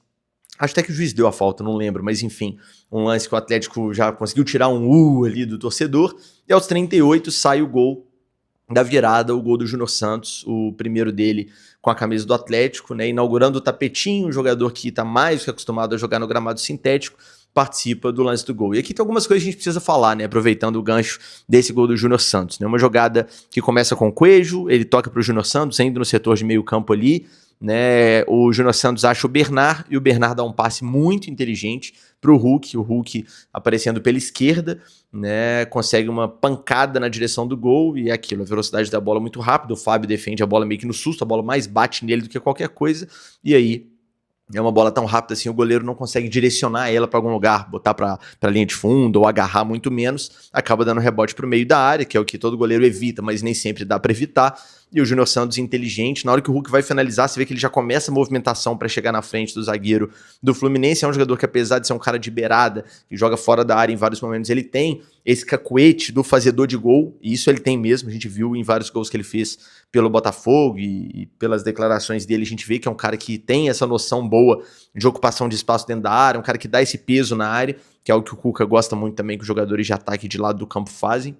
Acho até que o juiz deu a falta, não lembro, mas enfim, um lance que o Atlético já conseguiu tirar um ali do torcedor, e aos 38 sai o gol da virada, o gol do Júnior Santos, o primeiro dele com a camisa do Atlético, né, inaugurando o tapetinho, um jogador que está mais que acostumado a jogar no gramado sintético, participa do lance do gol. E aqui tem algumas coisas que a gente precisa falar, né, aproveitando o gancho desse gol do Júnior Santos, né, uma jogada que começa com o Coelho, ele toca para o Júnior Santos, ainda no setor de meio campo ali, né, o Júnior Santos acha o Bernard e o Bernard dá um passe muito inteligente para o Hulk aparecendo pela esquerda, né, consegue uma pancada na direção do gol e é aquilo, a velocidade da bola muito rápida, o Fábio defende a bola meio que no susto, a bola mais bate nele do que qualquer coisa, e aí é uma bola tão rápida assim, o goleiro não consegue direcionar ela para algum lugar, botar para linha de fundo ou agarrar muito menos, acaba dando rebote para o meio da área, que é o que todo goleiro evita, mas nem sempre dá para evitar. E o Júnior Santos inteligente, na hora que o Hulk vai finalizar, você vê que ele já começa a movimentação para chegar na frente do zagueiro do Fluminense. É um jogador que, apesar de ser um cara de beirada, que joga fora da área em vários momentos, ele tem esse cacuete do fazedor de gol, e isso ele tem mesmo, a gente viu em vários gols que ele fez pelo Botafogo e pelas declarações dele, a gente vê que é um cara que tem essa noção boa de ocupação de espaço dentro da área, um cara que dá esse peso na área, que é o que o Cuca gosta muito também que os jogadores de ataque de lado do campo fazem.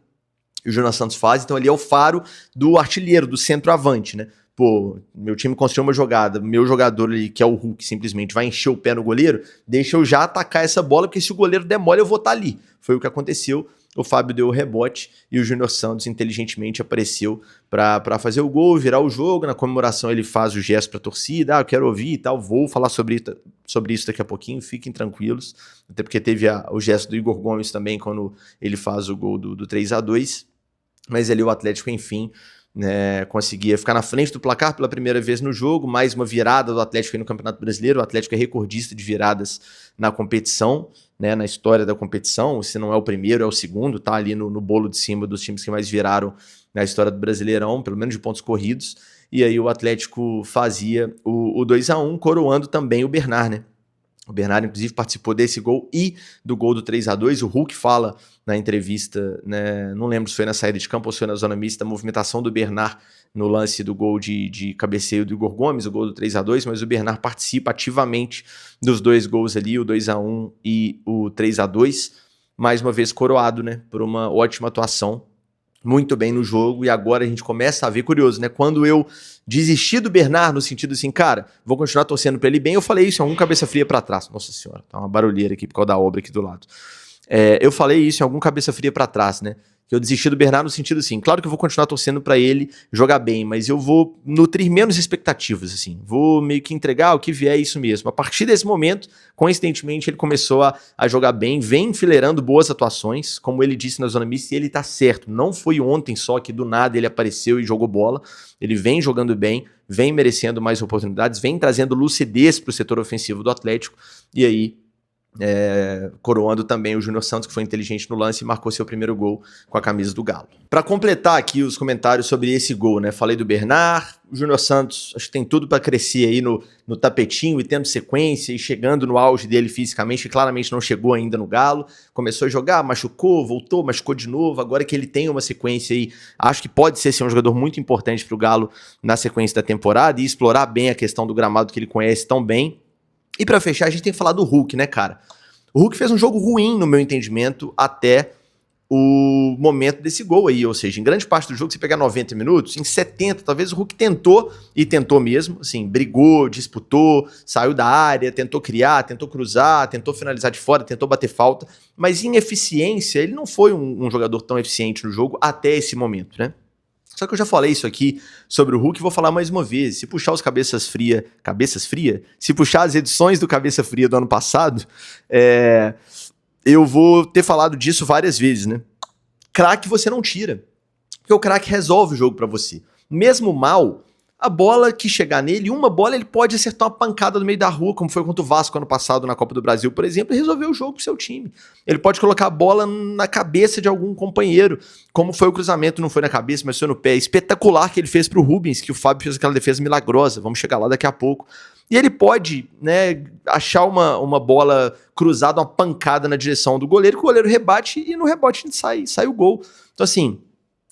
E o Júnior Santos faz, então ele é o faro do artilheiro, do centroavante, né? Pô, meu time construiu uma jogada, meu jogador ali, que é o Hulk, simplesmente vai encher o pé no goleiro, deixa eu já atacar essa bola, porque se o goleiro der mole, eu vou estar ali. Foi o que aconteceu, o Fábio deu o rebote e o Júnior Santos inteligentemente apareceu para fazer o gol, virar o jogo. Na comemoração ele faz o gesto para a torcida, eu quero ouvir e tal, vou falar sobre isso daqui a pouquinho, fiquem tranquilos, até porque teve o gesto do Igor Gomes também, quando ele faz o gol do 3-2, mas ali o Atlético, enfim, né, conseguia ficar na frente do placar pela primeira vez no jogo, mais uma virada do Atlético aí no Campeonato Brasileiro. O Atlético é recordista de viradas na competição, né, na história da competição, se não é o primeiro, é o segundo, tá ali no bolo de cima dos times que mais viraram na história do Brasileirão, pelo menos de pontos corridos, e aí o Atlético fazia o 2-1, coroando também o Bernard, né? O Bernard, inclusive, participou desse gol e do gol do 3-2. O Hulk fala na entrevista, né, não lembro se foi na saída de campo ou se foi na zona mista, a movimentação do Bernard no lance do gol de cabeceio do Igor Gomes, o gol do 3-2, mas o Bernard participa ativamente dos dois gols ali, o 2-1 e o 3-2, mais uma vez coroado, né, por uma ótima atuação, muito bem no jogo, e agora a gente começa a ver, curioso, né, quando eu desisti do Bernard, no sentido assim, cara, vou continuar torcendo pra ele bem, eu falei isso em algum cabeça fria pra trás, nossa senhora, tá uma barulheira aqui por causa da obra aqui do lado, eu falei isso em algum cabeça fria pra trás, né, que eu desisti do Bernard no sentido assim, claro que eu vou continuar torcendo pra ele jogar bem, mas eu vou nutrir menos expectativas, assim, vou meio que entregar o que vier, isso mesmo. A partir desse momento, coincidentemente, ele começou a jogar bem, vem enfileirando boas atuações, como ele disse na zona mista, e ele tá certo, não foi ontem só que do nada ele apareceu e jogou bola, ele vem jogando bem, vem merecendo mais oportunidades, vem trazendo lucidez pro setor ofensivo do Atlético, e aí coroando também o Júnior Santos, que foi inteligente no lance e marcou seu primeiro gol com a camisa do Galo. Para completar aqui os comentários sobre esse gol, né? Falei do Bernard, o Júnior Santos acho que tem tudo para crescer aí no tapetinho e tendo sequência e chegando no auge dele fisicamente, que claramente não chegou ainda no Galo, começou a jogar, machucou, voltou, machucou de novo, agora que ele tem uma sequência aí, acho que pode ser um jogador muito importante para o Galo na sequência da temporada e explorar bem a questão do gramado que ele conhece tão bem. E pra fechar, a gente tem que falar do Hulk, né, cara? O Hulk fez um jogo ruim, no meu entendimento, até o momento desse gol aí, ou seja, em grande parte do jogo, você pegar 90 minutos, em 70, talvez o Hulk tentou, e tentou mesmo, assim, brigou, disputou, saiu da área, tentou criar, tentou cruzar, tentou finalizar de fora, tentou bater falta, mas em eficiência, ele não foi um jogador tão eficiente no jogo até esse momento, né? Só que eu já falei isso aqui sobre o Hulk e vou falar mais uma vez. Se puxar os Cabeças Fria... Cabeças Fria? Se puxar as edições do Cabeça Fria do ano passado, eu vou ter falado disso várias vezes, né? Craque você não tira. Porque o craque resolve o jogo pra você. Mesmo mal, a bola que chegar nele, uma bola ele pode acertar uma pancada no meio da rua, como foi contra o Vasco ano passado na Copa do Brasil, por exemplo, e resolver o jogo pro seu time. Ele pode colocar a bola na cabeça de algum companheiro, como foi o cruzamento, não foi na cabeça, mas foi no pé, espetacular que ele fez pro Rubens, que o Fábio fez aquela defesa milagrosa, vamos chegar lá daqui a pouco. E ele pode, né, achar uma bola cruzada, uma pancada na direção do goleiro, que o goleiro rebate e no rebote sai o gol. Então assim,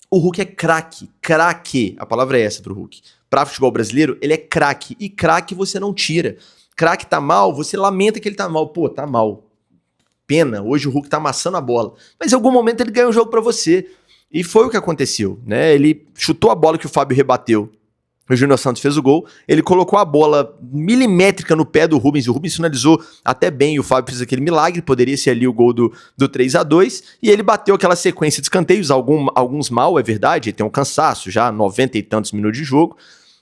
o Hulk é craque, a palavra é essa pro Hulk. Pra futebol brasileiro, ele é craque, e craque você não tira. Craque tá mal, você lamenta que ele tá mal. Pô, tá mal. Pena, hoje o Hulk tá amassando a bola. Mas em algum momento ele ganha o jogo pra você. E foi o que aconteceu, né? Ele chutou a bola que o Fábio rebateu. O Júnior Santos fez o gol, ele colocou a bola milimétrica no pé do Rubens, e o Rubens finalizou até bem, e o Fábio fez aquele milagre, poderia ser ali o gol do 3-2, e ele bateu aquela sequência de escanteios, alguns mal, é verdade, ele tem um cansaço já, 90 e tantos minutos de jogo,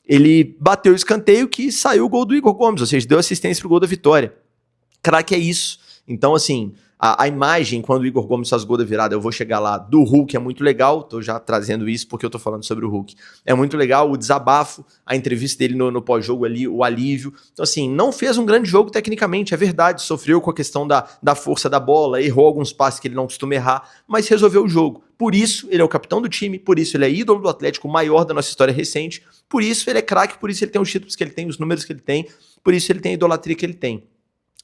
ele bateu o escanteio que saiu o gol do Igor Gomes, ou seja, deu assistência pro gol da vitória. Craque é isso. Então, assim, a imagem, quando o Igor Gomes faz gol da virada, eu vou chegar lá, do Hulk é muito legal, tô já trazendo isso porque eu tô falando sobre o Hulk. É muito legal o desabafo, a entrevista dele no pós-jogo ali, o alívio. Então, assim, não fez um grande jogo tecnicamente, é verdade, sofreu com a questão da força da bola, errou alguns passes que ele não costuma errar, mas resolveu o jogo. Por isso, ele é o capitão do time, por isso ele é ídolo do Atlético, o maior da nossa história recente, por isso ele é craque, por isso ele tem os títulos que ele tem, os números que ele tem, por isso ele tem a idolatria que ele tem.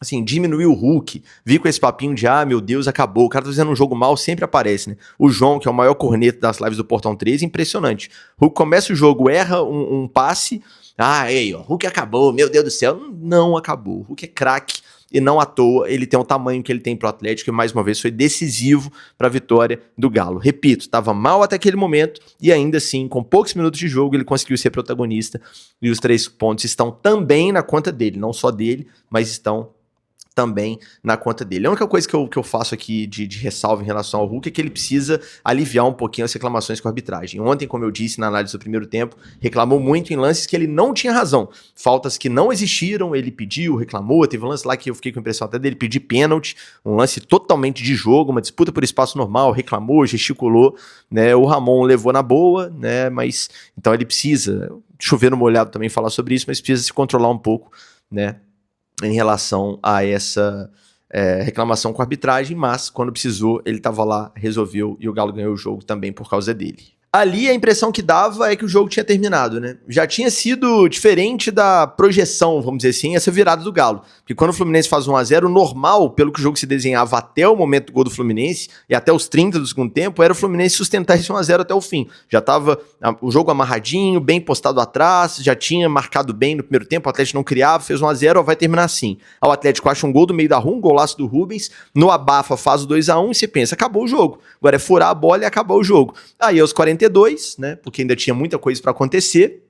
Assim, diminuiu o Hulk, vi com esse papinho de, meu Deus, acabou, o cara tá fazendo um jogo mal, sempre aparece, né? O João, que é o maior corneta das lives do Portão 13, impressionante. O Hulk começa o jogo, erra um passe, ei, ó, Hulk acabou, meu Deus do céu, não acabou, o Hulk é craque, e não à toa, ele tem o tamanho que ele tem pro Atlético, e mais uma vez foi decisivo pra vitória do Galo. Repito, tava mal até aquele momento, e ainda assim, com poucos minutos de jogo, ele conseguiu ser protagonista, e os 3 pontos estão também na conta dele, não só dele, mas estão também na conta dele. A única coisa que eu faço aqui de ressalva em relação ao Hulk é que ele precisa aliviar um pouquinho as reclamações com a arbitragem. Ontem, como eu disse na análise do primeiro tempo, reclamou muito em lances que ele não tinha razão. Faltas que não existiram, ele pediu, reclamou, teve um lance lá que eu fiquei com a impressão até dele pedir pênalti, um lance totalmente de jogo, uma disputa por espaço normal, reclamou, gesticulou, né? O Ramon levou na boa, né? Mas então ele precisa, chover no molhado também falar sobre isso, mas precisa se controlar um pouco, né? Em relação a essa reclamação com a arbitragem, mas quando precisou, ele estava lá, resolveu, e o Galo ganhou o jogo também por causa dele. Ali a impressão que dava é que o jogo tinha terminado, né? Já tinha sido diferente da projeção, vamos dizer assim, essa virada do Galo. Porque quando o Fluminense faz 1-0, o normal, pelo que o jogo se desenhava até o momento do gol do Fluminense, e até os 30 do segundo tempo, era o Fluminense sustentar esse 1-0 até o fim. Já tava o jogo amarradinho, bem postado atrás, já tinha marcado bem no primeiro tempo, o Atlético não criava, fez 1-0, vai terminar assim. O Atlético acha um gol do meio da rua, um golaço do Rubens, no abafa faz o 2-1 e você pensa, acabou o jogo. Agora é furar a bola e acabar o jogo. Aí aos 42, né, porque ainda tinha muita coisa para acontecer,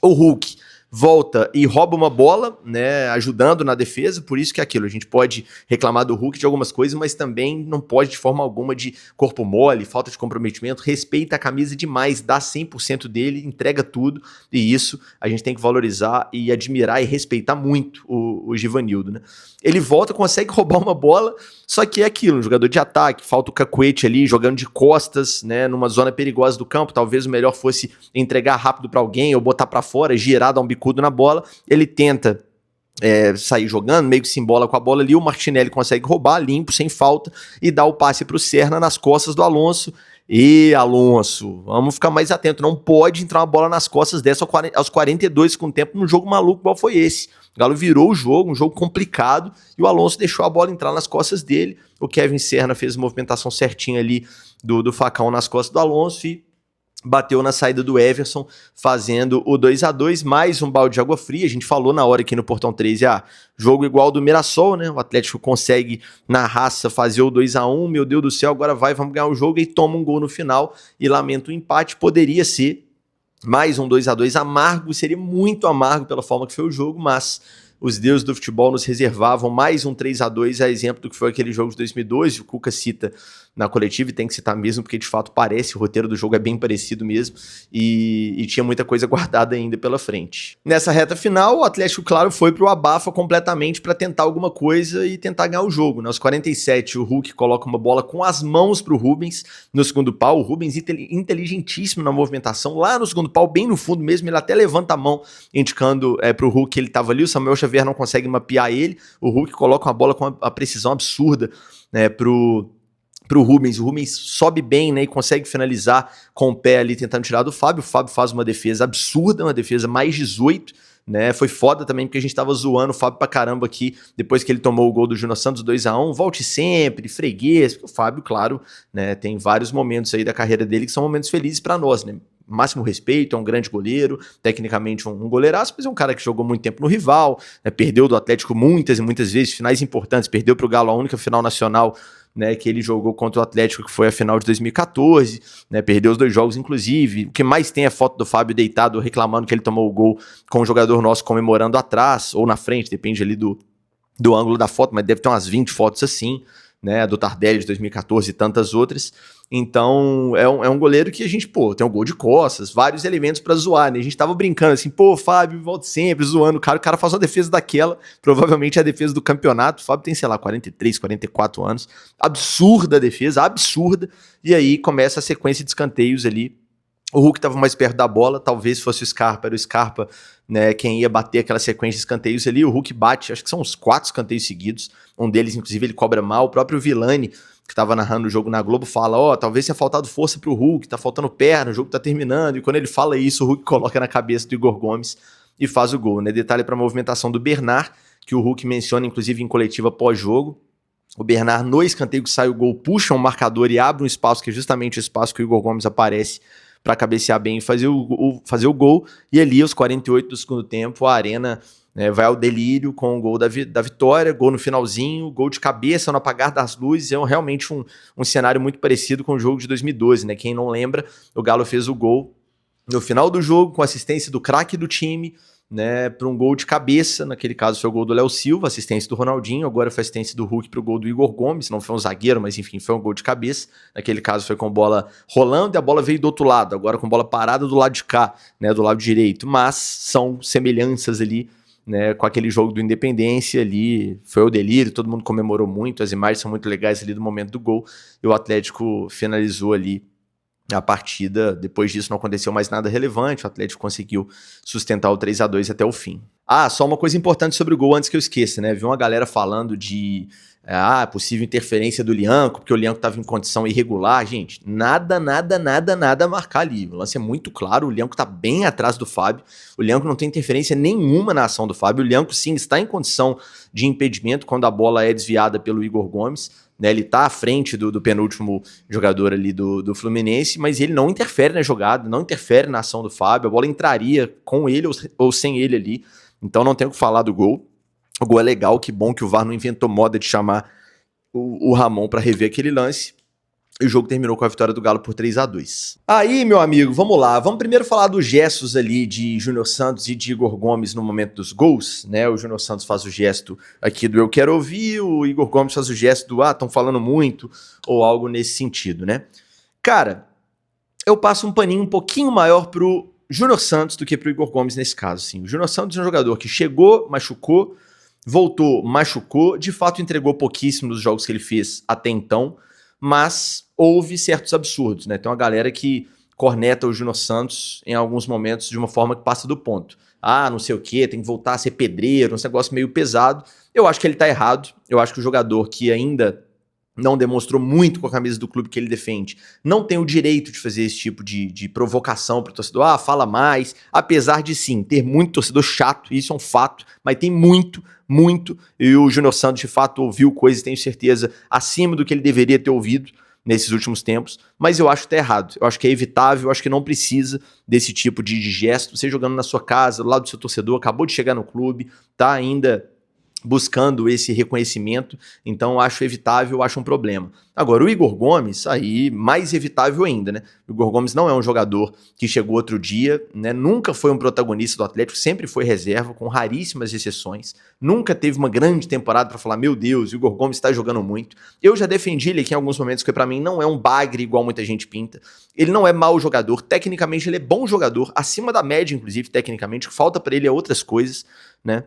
o Hulk volta e rouba uma bola, né, ajudando na defesa, por isso que é aquilo, a gente pode reclamar do Hulk de algumas coisas, mas também não pode de forma alguma de corpo mole, falta de comprometimento, respeita a camisa demais, dá 100% dele, entrega tudo, e isso a gente tem que valorizar e admirar e respeitar muito o Givanildo, né. Ele volta, consegue roubar uma bola, só que é aquilo, um jogador de ataque, falta o Cacuete ali, jogando de costas, né, numa zona perigosa do campo, talvez o melhor fosse entregar rápido pra alguém, ou botar pra fora, girar, dar um bicudo na bola, ele tenta sair jogando, meio que se embola com a bola ali, o Martinelli consegue roubar, limpo, sem falta, e dá o passe pro Serna nas costas do Alonso. E Alonso, vamos ficar mais atento, não pode entrar uma bola nas costas dessa aos 42 com tempo num jogo maluco igual foi esse. O Galo virou o jogo, um jogo complicado, e o Alonso deixou a bola entrar nas costas dele. O Kevin Serna fez a movimentação certinha ali do facão nas costas do Alonso e bateu na saída do Everson, fazendo o 2-2, mais um balde de água fria. A gente falou na hora aqui no Portão 13, jogo igual do Mirassol, né? O Atlético consegue, na raça, fazer o 2-1, meu Deus do céu, agora vamos ganhar o jogo, e toma um gol no final, e lamenta o empate, poderia ser mais um 2-2 amargo, seria muito amargo pela forma que foi o jogo, mas os deuses do futebol nos reservavam mais um 3-2, a exemplo do que foi aquele jogo de 2012, o Cuca cita na coletiva, e tem que citar mesmo, porque de fato parece, o roteiro do jogo é bem parecido mesmo, e tinha muita coisa guardada ainda pela frente. Nessa reta final, o Atlético, claro, foi pro abafa completamente para tentar alguma coisa e tentar ganhar o jogo. Aos 47, o Hulk coloca uma bola com as mãos pro Rubens no segundo pau, o Rubens inteligentíssimo na movimentação, lá no segundo pau, bem no fundo mesmo, ele até levanta a mão, indicando pro Hulk que ele tava ali, o Samuel Xavier não consegue mapear ele, o Hulk coloca uma bola com uma precisão absurda, né, pro Rubens. O Rubens sobe bem, né, e consegue finalizar com o pé ali tentando tirar do Fábio. O Fábio faz uma defesa absurda, uma defesa mais 18, né, foi foda também porque a gente tava zoando o Fábio pra caramba aqui, depois que ele tomou o gol do Júnior Santos 2-1, volte sempre, freguês, porque o Fábio, claro, né, tem vários momentos aí da carreira dele que são momentos felizes pra nós, né, máximo respeito, é um grande goleiro, tecnicamente um goleiraço, mas é um cara que jogou muito tempo no rival, né, perdeu do Atlético muitas e muitas vezes, finais importantes, perdeu pro Galo a única final nacional, né, que ele jogou contra o Atlético, que foi a final de 2014, né, perdeu os 2 jogos, inclusive. O que mais tem é foto do Fábio deitado, reclamando que ele tomou o gol com o jogador nosso comemorando atrás, ou na frente, depende ali do ângulo da foto, mas deve ter umas 20 fotos assim, né, a do Tardelli de 2014 e tantas outras. Então, é um goleiro que a gente, tem um gol de costas, vários elementos pra zoar, né? A gente tava brincando assim, Fábio, volta sempre, zoando o cara faz uma defesa daquela, provavelmente é a defesa do campeonato. O Fábio tem, sei lá, 43, 44 anos, absurda a defesa, absurda, e aí começa a sequência de escanteios ali. O Hulk estava mais perto da bola, talvez fosse o Scarpa, era o Scarpa, né, quem ia bater aquela sequência de escanteios ali. O Hulk bate, acho que são uns 4 escanteios seguidos, um deles, inclusive, ele cobra mal. O próprio Villani, que estava narrando o jogo na Globo, fala, talvez tenha faltado força pro Hulk, tá faltando perna, o jogo tá terminando, e quando ele fala isso, o Hulk coloca na cabeça do Igor Gomes e faz o gol, né? Detalhe para a movimentação do Bernard, que o Hulk menciona, inclusive, em coletiva pós-jogo. O Bernard, no escanteio que sai o gol, puxa um marcador e abre um espaço, que é justamente o espaço que o Igor Gomes aparece para cabecear bem e fazer o gol, e ali aos 48 do segundo tempo a Arena, né, vai ao delírio com o gol da vitória, gol no finalzinho, gol de cabeça no apagar das luzes. É realmente um cenário muito parecido com o jogo de 2012, né? Quem não lembra, o Galo fez o gol no final do jogo com assistência do craque do time, né, para um gol de cabeça. Naquele caso foi o gol do Léo Silva, assistência do Ronaldinho. Agora foi assistência do Hulk para o gol do Igor Gomes, não foi um zagueiro, mas enfim, foi um gol de cabeça. Naquele caso foi com bola rolando e a bola veio do outro lado, agora com bola parada do lado de cá, né, do lado direito. Mas são semelhanças ali, né, com aquele jogo do Independência ali, foi o delírio, todo mundo comemorou muito, as imagens são muito legais ali do momento do gol, e o Atlético finalizou ali a partida. Depois disso não aconteceu mais nada relevante, o Atlético conseguiu sustentar o 3-2 até o fim. Só uma coisa importante sobre o gol antes que eu esqueça, né? Vi uma galera falando de possível interferência do Lianco, porque o Lianco estava em condição irregular. Gente, nada a marcar ali. O lance é muito claro, o Lianco está bem atrás do Fábio, o Lianco não tem interferência nenhuma na ação do Fábio, o Lianco sim está em condição de impedimento quando a bola é desviada pelo Igor Gomes, né? Ele tá à frente do penúltimo jogador ali do Fluminense, mas ele não interfere na jogada, não interfere na ação do Fábio, a bola entraria com ele ou sem ele ali, então não tenho o que falar do gol. O gol é legal, que bom que o VAR não inventou moda de chamar o Ramon para rever aquele lance. E o jogo terminou com a vitória do Galo por 3-2. Aí, meu amigo, vamos lá. Vamos primeiro falar dos gestos ali de Júnior Santos e de Igor Gomes no momento dos gols, né? O Júnior Santos faz o gesto aqui do eu quero ouvir, o Igor Gomes faz o gesto do estão falando muito, ou algo nesse sentido, né? Cara, eu passo um paninho um pouquinho maior pro Júnior Santos do que pro Igor Gomes nesse caso, assim. O Júnior Santos é um jogador que chegou, machucou, voltou, machucou, de fato entregou pouquíssimo nos jogos que ele fez até então, mas houve certos absurdos, né? Tem uma galera que corneta o Júnior Santos em alguns momentos de uma forma que passa do ponto. Não sei o quê, tem que voltar a ser pedreiro, um negócio meio pesado. Eu acho que ele tá errado, eu acho que o jogador que ainda não demonstrou muito com a camisa do clube que ele defende, não tem o direito de fazer esse tipo de provocação pro torcedor, fala mais, apesar de sim, ter muito torcedor chato, isso é um fato, mas tem muito, e o Júnior Santos de fato ouviu coisas, tenho certeza, acima do que ele deveria ter ouvido nesses últimos tempos, mas eu acho que tá errado, eu acho que é evitável, eu acho que não precisa desse tipo de gesto, você jogando na sua casa, do lado do seu torcedor, acabou de chegar no clube, tá ainda buscando esse reconhecimento, então eu acho evitável, eu acho um problema. Agora, o Igor Gomes, aí mais evitável ainda, né? O Igor Gomes não é um jogador que chegou outro dia, né? Nunca foi um protagonista do Atlético, sempre foi reserva, com raríssimas exceções, nunca teve uma grande temporada para falar, meu Deus, o Igor Gomes está jogando muito. Eu já defendi ele aqui em alguns momentos, que para mim não é um bagre igual muita gente pinta, ele não é mau jogador, tecnicamente ele é bom jogador, acima da média, inclusive, tecnicamente, o que falta para ele é outras coisas, né?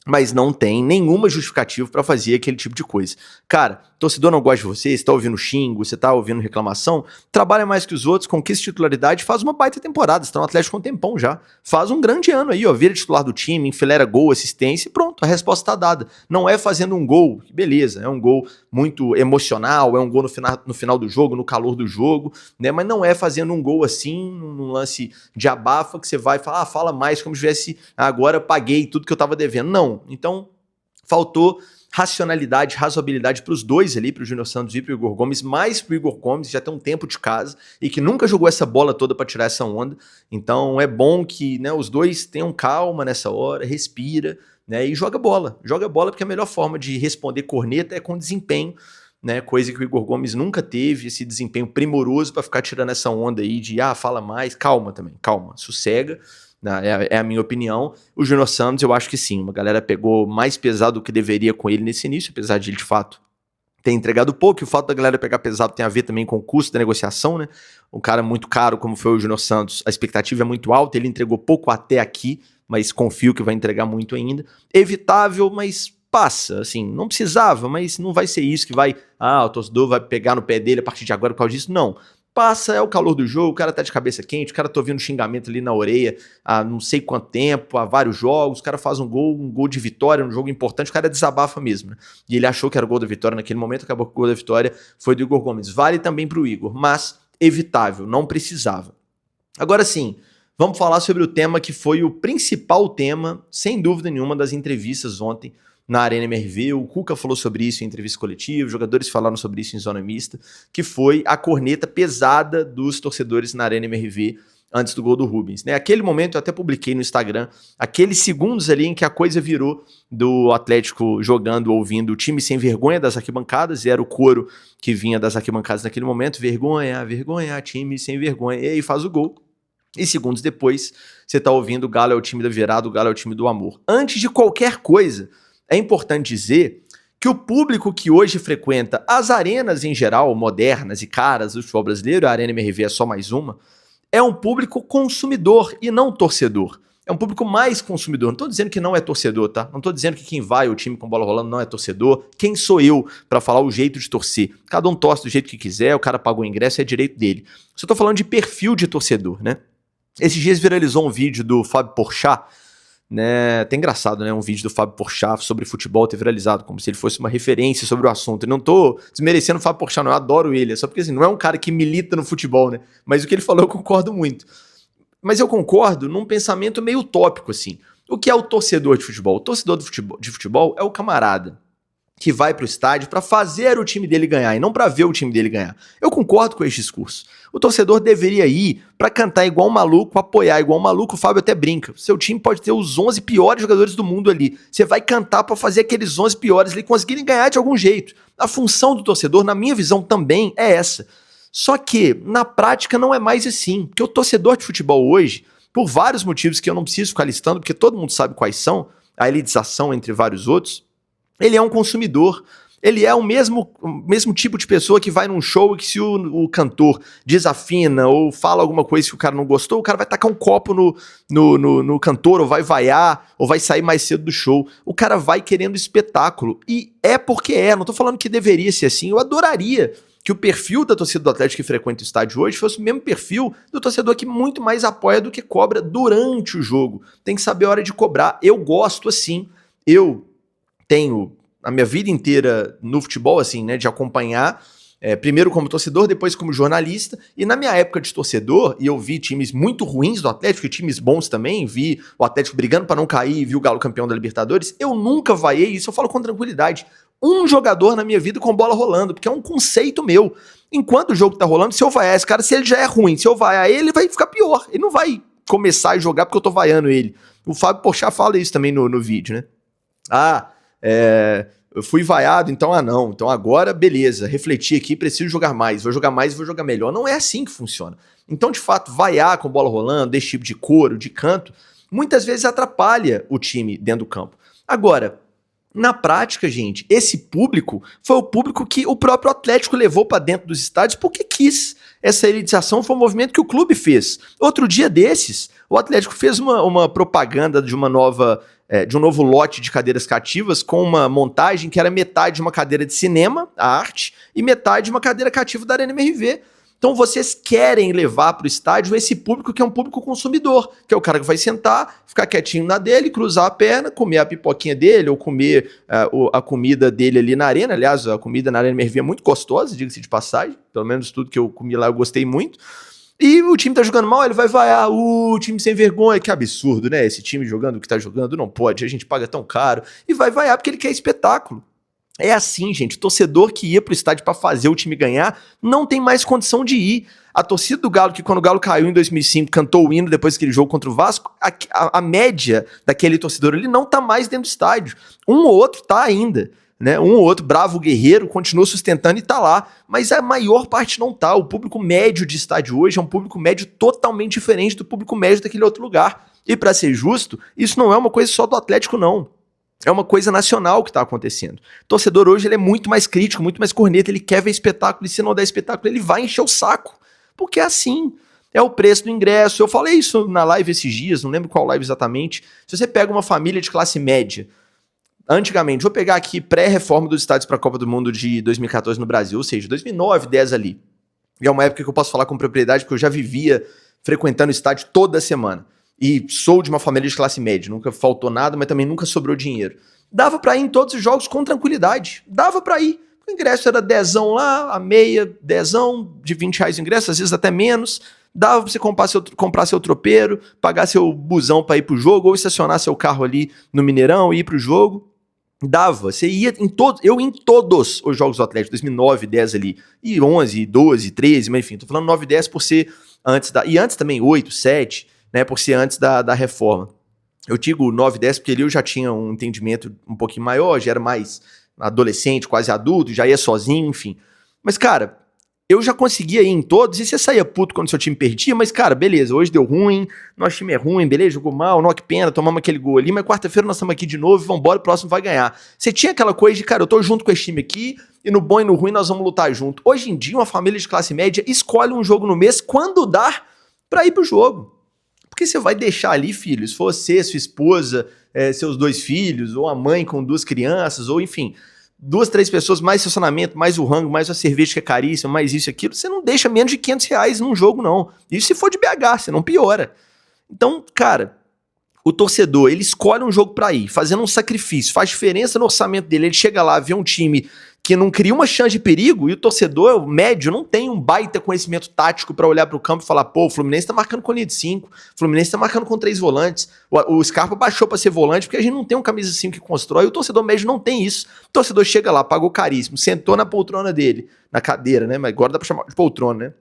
Mas não tem nenhuma justificativa pra fazer aquele tipo de coisa. Cara, torcedor não gosta de você, você tá ouvindo xingo, você tá ouvindo reclamação, trabalha mais que os outros, conquista titularidade, faz uma baita temporada, você tá no Atlético há um tempão já. Faz um grande ano aí, ó, vira titular do time, enfileira gol, assistência e pronto, a resposta tá dada. Não é fazendo um gol, beleza, é um gol muito emocional, é um gol no final do jogo, no calor do jogo, né, mas não é fazendo um gol assim, num lance de abafa, que você vai falar, fala mais, como se tivesse, agora paguei tudo que eu tava devendo. Não. Então, faltou racionalidade, razoabilidade para os dois ali, para o Júnior Santos e para o Igor Gomes, mais para o Igor Gomes, já tem um tempo de casa e que nunca jogou essa bola toda para tirar essa onda. Então, é bom que, né, os dois tenham calma nessa hora, respira, né, e joga bola. Joga bola porque a melhor forma de responder corneta é com desempenho, né, coisa que o Igor Gomes nunca teve, esse desempenho primoroso para ficar tirando essa onda aí de, fala mais, calma também, calma, sossega. É a minha opinião. O Júnior Santos, eu acho que sim, uma galera pegou mais pesado do que deveria com ele nesse início, apesar de ele, de fato, ter entregado pouco, e o fato da galera pegar pesado tem a ver também com o custo da negociação, né? Um cara muito caro, como foi o Júnior Santos, a expectativa é muito alta, ele entregou pouco até aqui, mas confio que vai entregar muito ainda. Evitável, mas passa, assim, não precisava, mas não vai ser isso que vai, o torcedor vai pegar no pé dele a partir de agora por causa disso, não. Passa, é o calor do jogo, o cara tá de cabeça quente, o cara tá ouvindo xingamento ali na orelha há não sei quanto tempo, há vários jogos, o cara faz um gol de vitória, um jogo importante, o cara desabafa mesmo, né? E ele achou que era o gol da vitória naquele momento, acabou que o gol da vitória foi do Igor Gomes. Vale também pro Igor, mas evitável, não precisava. Agora sim, vamos falar sobre o tema que foi o principal tema, sem dúvida nenhuma, das entrevistas ontem na Arena MRV. O Cuca falou sobre isso em entrevista coletiva, os jogadores falaram sobre isso em zona mista, que foi a corneta pesada dos torcedores na Arena MRV antes do gol do Rubens, né? Aquele momento eu até publiquei no Instagram, aqueles segundos ali em que a coisa virou do Atlético jogando, ouvindo o time sem vergonha das arquibancadas, e era o coro que vinha das arquibancadas naquele momento, vergonha, vergonha, time sem vergonha, e aí faz o gol. E segundos depois, você tá ouvindo o Galo é o time da virada, o Galo é o time do amor. Antes de qualquer coisa, é importante dizer que o público que hoje frequenta as arenas em geral, modernas e caras do futebol brasileiro, a Arena MRV é só mais uma, é um público consumidor e não torcedor. É um público mais consumidor. Não tô dizendo que não é torcedor, tá? Não tô dizendo que quem vai ao time com bola rolando não é torcedor. Quem sou eu para falar o jeito de torcer? Cada um torce do jeito que quiser, o cara pagou o ingresso, é direito dele. Só tô falando de perfil de torcedor, né? Esses dias viralizou um vídeo do Fábio Porchat, né, até engraçado, né, um vídeo do Fábio Porchat sobre futebol ter viralizado, como se ele fosse uma referência sobre o assunto. Eu não tô desmerecendo o Fábio Porchat, não, eu adoro ele, é só porque assim, não é um cara que milita no futebol, né, mas o que ele falou eu concordo muito. Mas eu concordo num pensamento meio utópico, assim. O que é o torcedor de futebol? O torcedor de futebol é o camarada que vai pro estádio para fazer o time dele ganhar e não para ver o time dele ganhar. Eu concordo com esse discurso. O torcedor deveria ir para cantar igual um maluco, apoiar igual um maluco. O Fábio até brinca. Seu time pode ter os 11 piores jogadores do mundo ali. Você vai cantar para fazer aqueles 11 piores ali conseguirem ganhar de algum jeito. A função do torcedor, na minha visão, também é essa. Só que, na prática, não é mais assim. Porque o torcedor de futebol hoje, por vários motivos que eu não preciso ficar listando, porque todo mundo sabe quais são, a elitização entre vários outros, ele é um consumidor, ele é o mesmo tipo de pessoa que vai num show e que se o cantor desafina ou fala alguma coisa que o cara não gostou, o cara vai tacar um copo no cantor, ou vai vaiar, ou vai sair mais cedo do show. O cara vai querendo espetáculo, e é porque não tô falando que deveria ser assim, eu adoraria que o perfil da torcida do Atlético que frequenta o estádio hoje fosse o mesmo perfil do torcedor que muito mais apoia do que cobra durante o jogo. Tem que saber a hora de cobrar. Eu gosto assim, eu tenho a minha vida inteira no futebol, assim, né, de acompanhar, primeiro como torcedor, depois como jornalista, e na minha época de torcedor, e eu vi times muito ruins do Atlético e times bons também, vi o Atlético brigando para não cair, vi o Galo campeão da Libertadores, eu nunca vaiei, isso eu falo com tranquilidade, um jogador na minha vida com bola rolando, porque é um conceito meu. Enquanto o jogo tá rolando, se eu vaiar esse cara, se ele já é ruim, se eu vaiar ele vai ficar pior, ele não vai começar a jogar porque eu tô vaiando ele. O Fábio Porchat fala isso também no vídeo, né? Eu fui vaiado, então não. Então agora, beleza, refleti aqui, preciso jogar mais, vou jogar melhor. Não é assim que funciona. Então, de fato, vaiar com bola rolando, desse tipo de coro, de canto, muitas vezes atrapalha o time dentro do campo. Agora, na prática, gente, esse público foi o público que o próprio Atlético levou para dentro dos estádios porque quis. Essa elitização foi um movimento que o clube fez. Outro dia desses, o Atlético fez uma propaganda de de um novo lote de cadeiras cativas com uma montagem que era metade de uma cadeira de cinema, a arte, e metade de uma cadeira cativa da Arena MRV. Então vocês querem levar para o estádio esse público que é um público consumidor, que é o cara que vai sentar, ficar quietinho na dele, cruzar a perna, comer a pipoquinha dele ou comer a comida dele ali na arena. Aliás, a comida na Arena MRV é muito gostosa, diga-se de passagem. Pelo menos tudo que eu comi lá eu gostei muito. E o time tá jogando mal, ele vai vaiar, o time sem vergonha, que absurdo, né? Esse time jogando o que tá jogando, não pode, a gente paga tão caro. E vai vaiar porque ele quer espetáculo. É assim, gente, o torcedor que ia pro estádio pra fazer o time ganhar não tem mais condição de ir. A torcida do Galo, que quando o Galo caiu em 2005, cantou o hino depois daquele jogo contra o Vasco, a média daquele torcedor ali não tá mais dentro do estádio. Um ou outro tá ainda. Né? Um ou outro bravo guerreiro continua sustentando e tá lá, mas a maior parte não tá. O público médio de estádio hoje é um público médio totalmente diferente do público médio daquele outro lugar. E para ser justo, isso não é uma coisa só do Atlético, não. É uma coisa nacional que tá acontecendo. O torcedor hoje ele é muito mais crítico, muito mais corneta, ele quer ver espetáculo e se não der espetáculo ele vai encher o saco. Porque é assim. É o preço do ingresso. Eu falei isso na live esses dias, não lembro qual live exatamente. Se você pega uma família de classe média, antigamente, vou pegar aqui pré-reforma dos estádios para a Copa do Mundo de 2014 no Brasil, ou seja, 2009, 10 ali. E é uma época que eu posso falar com propriedade, porque eu já vivia frequentando o estádio toda semana. E sou de uma família de classe média, nunca faltou nada, mas também nunca sobrou dinheiro. Dava para ir em todos os jogos com tranquilidade, dava para ir. O ingresso era dezão lá, a meia, dezão, de R$20 o ingresso, às vezes até menos. Dava pra você comprar seu tropeiro, pagar seu busão para ir pro jogo, ou estacionar seu carro ali no Mineirão e ir pro jogo. Dava, você ia em todos, eu em todos os jogos do Atlético, 2009, 10 ali, e 11, 12, 13, mas enfim, tô falando 9, 10 por ser antes e antes também 8, 7, né, por ser antes da reforma. Eu digo 9, 10 porque ali eu já tinha um entendimento um pouquinho maior, já era mais adolescente, quase adulto, já ia sozinho, enfim. Mas, cara, eu já conseguia ir em todos, e você saía puto quando seu time perdia, mas, cara, beleza, hoje deu ruim, nosso time é ruim, beleza, jogou mal, não, que pena, tomamos aquele gol ali, mas quarta-feira nós estamos aqui de novo, vambora, o próximo vai ganhar. Você tinha aquela coisa de, cara, eu tô junto com esse time aqui, e no bom e no ruim nós vamos lutar junto. Hoje em dia, uma família de classe média escolhe um jogo no mês, quando dá, pra ir pro jogo. Porque você vai deixar ali, filho, se for você, sua esposa, seus 2 filhos, ou a mãe com 2 crianças, ou enfim... 2, 3 pessoas, mais estacionamento, mais o rango, mais a cerveja que é caríssima, mais isso e aquilo, você não deixa menos de R$500 num jogo, não. Isso se for de BH, você não piora. Então, cara, o torcedor, ele escolhe um jogo pra ir, fazendo um sacrifício, faz diferença no orçamento dele, ele chega lá, vê um time que não cria uma chance de perigo, e o torcedor o médio não tem um baita conhecimento tático pra olhar pro campo e falar, pô, o Fluminense tá marcando com linha de 5, o Fluminense tá marcando com 3 volantes, o Scarpa baixou pra ser volante, porque a gente não tem um camisa 5 que constrói, e o torcedor médio não tem isso. O torcedor chega lá, pagou caríssimo, sentou na poltrona dele, na cadeira, né, mas agora dá pra chamar de poltrona, né,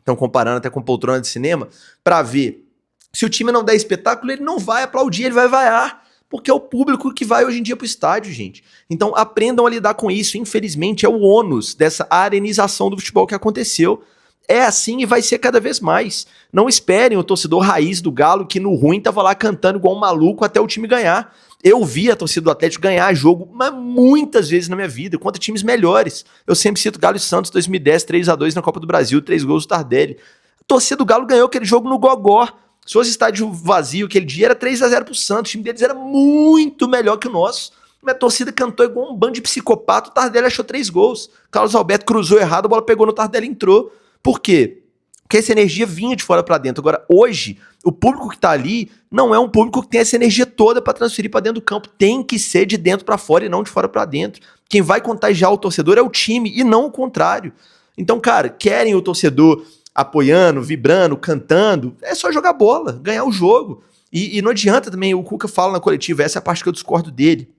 então comparando até com poltrona de cinema, pra ver. Se o time não der espetáculo, ele não vai aplaudir, ele vai vaiar. Porque é o público que vai hoje em dia pro estádio, gente. Então aprendam a lidar com isso. Infelizmente, é o ônus dessa arenização do futebol que aconteceu. É assim e vai ser cada vez mais. Não esperem o torcedor raiz do Galo, que no ruim tava lá cantando igual um maluco até o time ganhar. Eu vi a torcida do Atlético ganhar jogo, mas muitas vezes na minha vida, contra times melhores. Eu sempre cito Galo e Santos, 2010, 3-2 na Copa do Brasil, 3 gols do Tardelli. A torcida do Galo ganhou aquele jogo no gogó. Se fosse estádio vazio aquele dia, era 3-0 pro Santos. O time deles era muito melhor que o nosso. Minha torcida cantou igual um bando de psicopata. O Tardelli achou 3 gols. Carlos Alberto cruzou errado, a bola pegou no Tardelli e entrou. Por quê? Porque essa energia vinha de fora pra dentro. Agora, hoje, o público que tá ali não é um público que tem essa energia toda pra transferir pra dentro do campo. Tem que ser de dentro pra fora e não de fora pra dentro. Quem vai contagiar o torcedor é o time e não o contrário. Então, cara, querem o torcedor apoiando, vibrando, cantando, é só jogar bola, ganhar o jogo. E não adianta também, o Cuca fala na coletiva, essa é a parte que eu discordo dele.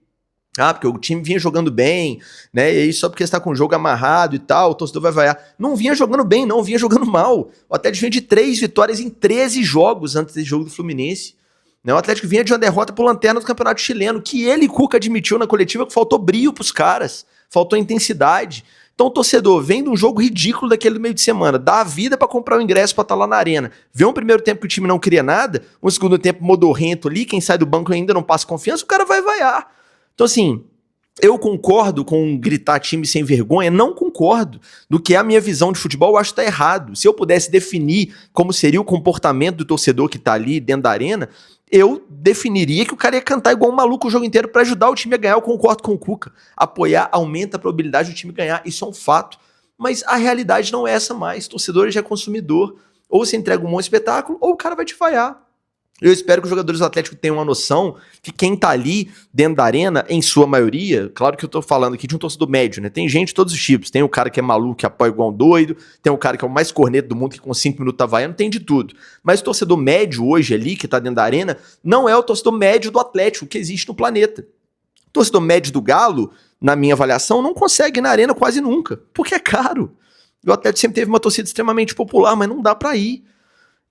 Ah, porque o time vinha jogando bem, né? E aí só porque está com o jogo amarrado e tal, o torcedor vai vaiar. Não vinha jogando bem, não, vinha jogando mal. O Atlético vinha de 3 vitórias em 13 jogos antes desse jogo do Fluminense. Né? O Atlético vinha de uma derrota pro Lanterna do Campeonato Chileno, que ele, Cuca, admitiu na coletiva que faltou brilho pros caras, faltou intensidade. Então o torcedor vem de um jogo ridículo daquele do meio de semana, dá a vida pra comprar o ingresso pra estar lá na arena, vê um primeiro tempo que o time não cria nada, um segundo tempo modorrento ali, quem sai do banco ainda não passa confiança, o cara vai vaiar. Então assim, eu concordo com gritar time sem vergonha? Não concordo. Do que é a minha visão de futebol, eu acho que tá errado. Se eu pudesse definir como seria o comportamento do torcedor que tá ali dentro da arena, eu definiria que o cara ia cantar igual um maluco o jogo inteiro pra ajudar o time a ganhar. Eu concordo com o Cuca. Apoiar aumenta a probabilidade do time ganhar, isso é um fato. Mas a realidade não é essa mais. Torcedor já é consumidor. Ou você entrega um bom espetáculo, ou o cara vai te vaiar. Eu espero que os jogadores do Atlético tenham uma noção que quem tá ali dentro da arena, em sua maioria, claro que eu tô falando aqui de um torcedor médio, né? Tem gente de todos os tipos. Tem o cara que é maluco, que apoia igual um doido, tem o cara que é o mais corneto do mundo, que com 5 minutos tá vaiando, tem de tudo. Mas o torcedor médio hoje ali, que tá dentro da arena, não é o torcedor médio do Atlético que existe no planeta. O torcedor médio do Galo, na minha avaliação, não consegue ir na arena quase nunca, porque é caro. O Atlético sempre teve uma torcida extremamente popular, mas não dá pra ir.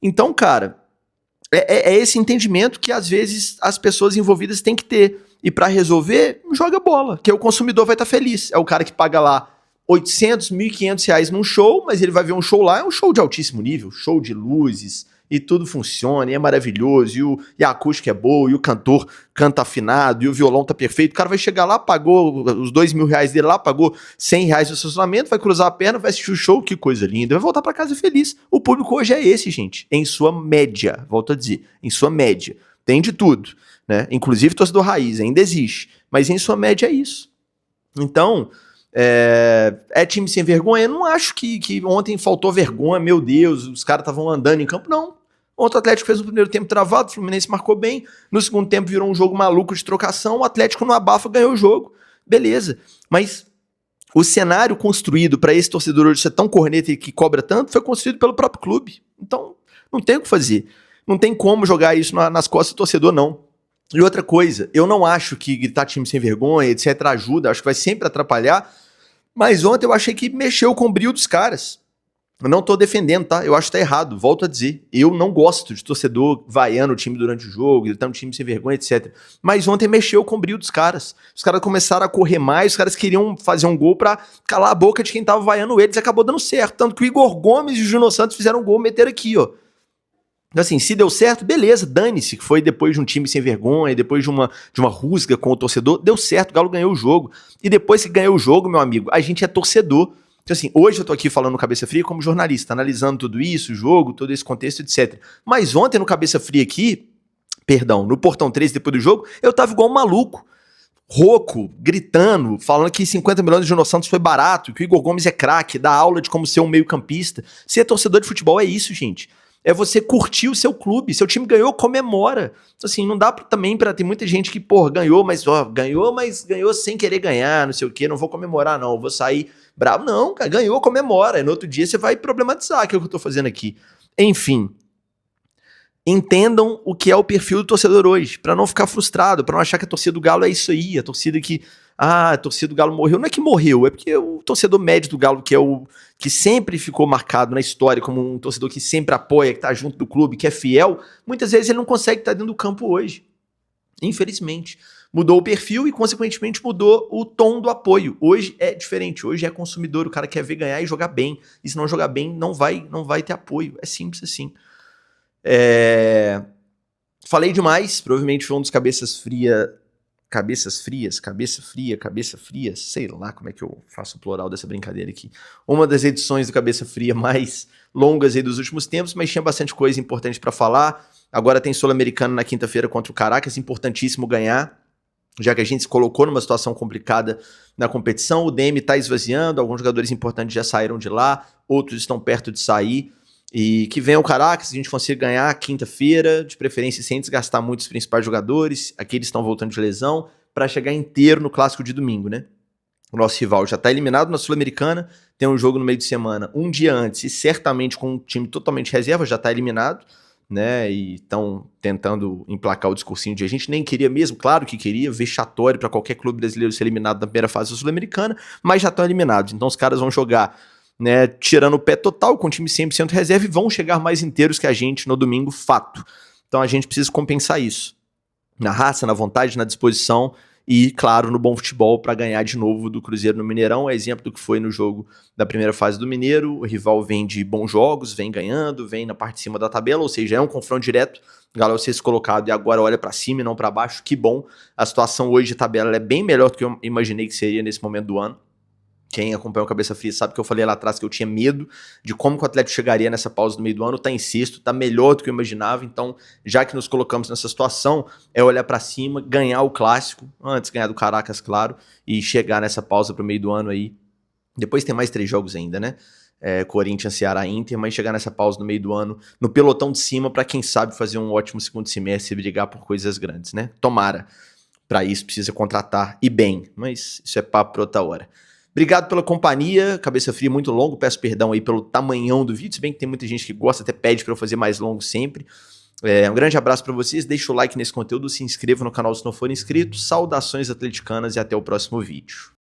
Então, cara, é esse entendimento que às vezes as pessoas envolvidas têm que ter. E pra resolver, joga bola, que o consumidor vai estar feliz. É o cara que paga lá 800, 1.500 reais num show, mas ele vai ver um show lá, é um show de altíssimo nível, show de luzes, e tudo funciona, e é maravilhoso, e a acústica é boa, e o cantor canta afinado, e o violão tá perfeito. O cara vai chegar lá, pagou os 2.000 reais dele lá, pagou 100 reais no estacionamento, vai cruzar a perna, vai assistir o show, que coisa linda, vai voltar pra casa feliz. O público hoje é esse, gente, em sua média, volto a dizer, em sua média. Tem de tudo, né? Inclusive torcedor raiz, ainda existe, mas em sua média é isso. Então, é time sem vergonha? Eu não acho que ontem faltou vergonha, meu Deus, os caras estavam andando em campo, não. Ontem o Atlético fez um primeiro tempo travado, o Fluminense marcou bem, no segundo tempo virou um jogo maluco de trocação, o Atlético no abafa ganhou o jogo, beleza. Mas o cenário construído para esse torcedor hoje ser tão corneta e que cobra tanto foi construído pelo próprio clube. Então, não tem o que fazer. Não tem como jogar isso nas costas do torcedor, não. E outra coisa, eu não acho que gritar time sem vergonha, etc, ajuda, acho que vai sempre atrapalhar, mas ontem eu achei que mexeu com o brilho dos caras. Eu não tô defendendo, tá? Eu acho que tá errado, volto a dizer. Eu não gosto de torcedor vaiando o time durante o jogo, gritando time sem vergonha, etc. Mas ontem mexeu com o brilho dos caras. Os caras começaram a correr mais, os caras queriam fazer um gol pra calar a boca de quem tava vaiando eles, e acabou dando certo. Tanto que o Igor Gomes e o Júnior Santos fizeram um gol, meteram aqui, ó. Então, assim, se deu certo, beleza, dane-se, que foi depois de um time sem vergonha, depois de uma rusga com o torcedor, deu certo, o Galo ganhou o jogo. E depois que ganhou o jogo, meu amigo, a gente é torcedor. Então, assim, hoje eu tô aqui falando no Cabeça Fria como jornalista, analisando tudo isso, o jogo, todo esse contexto, etc. Mas ontem no Cabeça Fria aqui, perdão, no Portão 13, depois do jogo, eu tava igual um maluco, rouco, gritando, falando que 50 milhões de Júnior Santos foi barato, que o Igor Gomes é craque, dá aula de como ser um meio-campista. Ser torcedor de futebol é isso, gente. É você curtir o seu clube. Seu time ganhou, comemora. Então, assim, não dá também pra ter muita gente que, pô, ganhou, mas ganhou sem querer ganhar, não sei o quê, não vou comemorar, não, vou sair bravo. Não, cara, ganhou, comemora. E no outro dia você vai problematizar, que é o que eu tô fazendo aqui. Enfim, entendam o que é o perfil do torcedor hoje, pra não ficar frustrado, pra não achar que a torcida do Galo é isso aí, a torcida que, a torcida do Galo morreu. Não é que morreu, é porque o torcedor médio do Galo, que é o que sempre ficou marcado na história como um torcedor que sempre apoia, que tá junto do clube, que é fiel, muitas vezes ele não consegue estar dentro do campo hoje. Infelizmente. Mudou o perfil e, consequentemente, mudou o tom do apoio. Hoje é diferente. Hoje é consumidor, o cara quer ver ganhar e jogar bem. E se não jogar bem, não vai ter apoio. É simples assim. Falei demais. Provavelmente foi um dos cabeça fria, sei lá como é que eu faço o plural dessa brincadeira aqui. Uma das edições do Cabeça Fria mais longas aí dos últimos tempos, mas tinha bastante coisa importante pra falar. Agora tem Sul-Americano na quinta-feira contra o Caracas, importantíssimo ganhar, já que a gente se colocou numa situação complicada na competição. O DM tá esvaziando, alguns jogadores importantes já saíram de lá, outros estão perto de sair. E que venha o Caracas, a gente consiga ganhar quinta-feira, de preferência sem desgastar muito os principais jogadores, aqueles estão voltando de lesão, para chegar inteiro no clássico de domingo, né? O nosso rival já está eliminado na Sul-Americana, tem um jogo no meio de semana, um dia antes, e certamente com um time totalmente reserva, já está eliminado, né? E estão tentando emplacar o discursinho de a gente nem queria mesmo, claro que queria, vexatório para qualquer clube brasileiro ser eliminado na primeira fase da Sul-Americana, mas já estão eliminados, então os caras vão jogar, né, tirando o pé total, com o time 100% reserva, e vão chegar mais inteiros que a gente no domingo, fato. Então a gente precisa compensar isso. Na raça, na vontade, na disposição e, claro, no bom futebol para ganhar de novo do Cruzeiro no Mineirão. É exemplo do que foi no jogo da primeira fase do Mineiro. O rival vem de bons jogos, vem ganhando, vem na parte de cima da tabela, ou seja, é um confronto direto. O Galo é o sexto colocado e agora olha para cima e não para baixo. Que bom. A situação hoje de tabela é bem melhor do que eu imaginei que seria nesse momento do ano. Quem acompanha o Cabeça Fria sabe que eu falei lá atrás que eu tinha medo de como que o Atlético chegaria nessa pausa no meio do ano. Tá em sexto, tá melhor do que eu imaginava. Então, já que nos colocamos nessa situação, é olhar pra cima, ganhar o clássico, antes ganhar do Caracas, claro, e chegar nessa pausa pro meio do ano aí. Depois tem mais 3 jogos ainda, né? Corinthians, Ceará, Inter, mas chegar nessa pausa no meio do ano, no pelotão de cima, pra quem sabe fazer um ótimo segundo semestre e brigar por coisas grandes, né? Tomara. Pra isso precisa contratar e bem, mas isso é papo pra outra hora. Obrigado pela companhia, Cabeça Fria muito longo, peço perdão aí pelo tamanhão do vídeo, se bem que tem muita gente que gosta, até pede para eu fazer mais longo sempre. Um grande abraço para vocês, deixa o like nesse conteúdo, se inscreva no canal se não for inscrito, saudações atleticanas e até o próximo vídeo.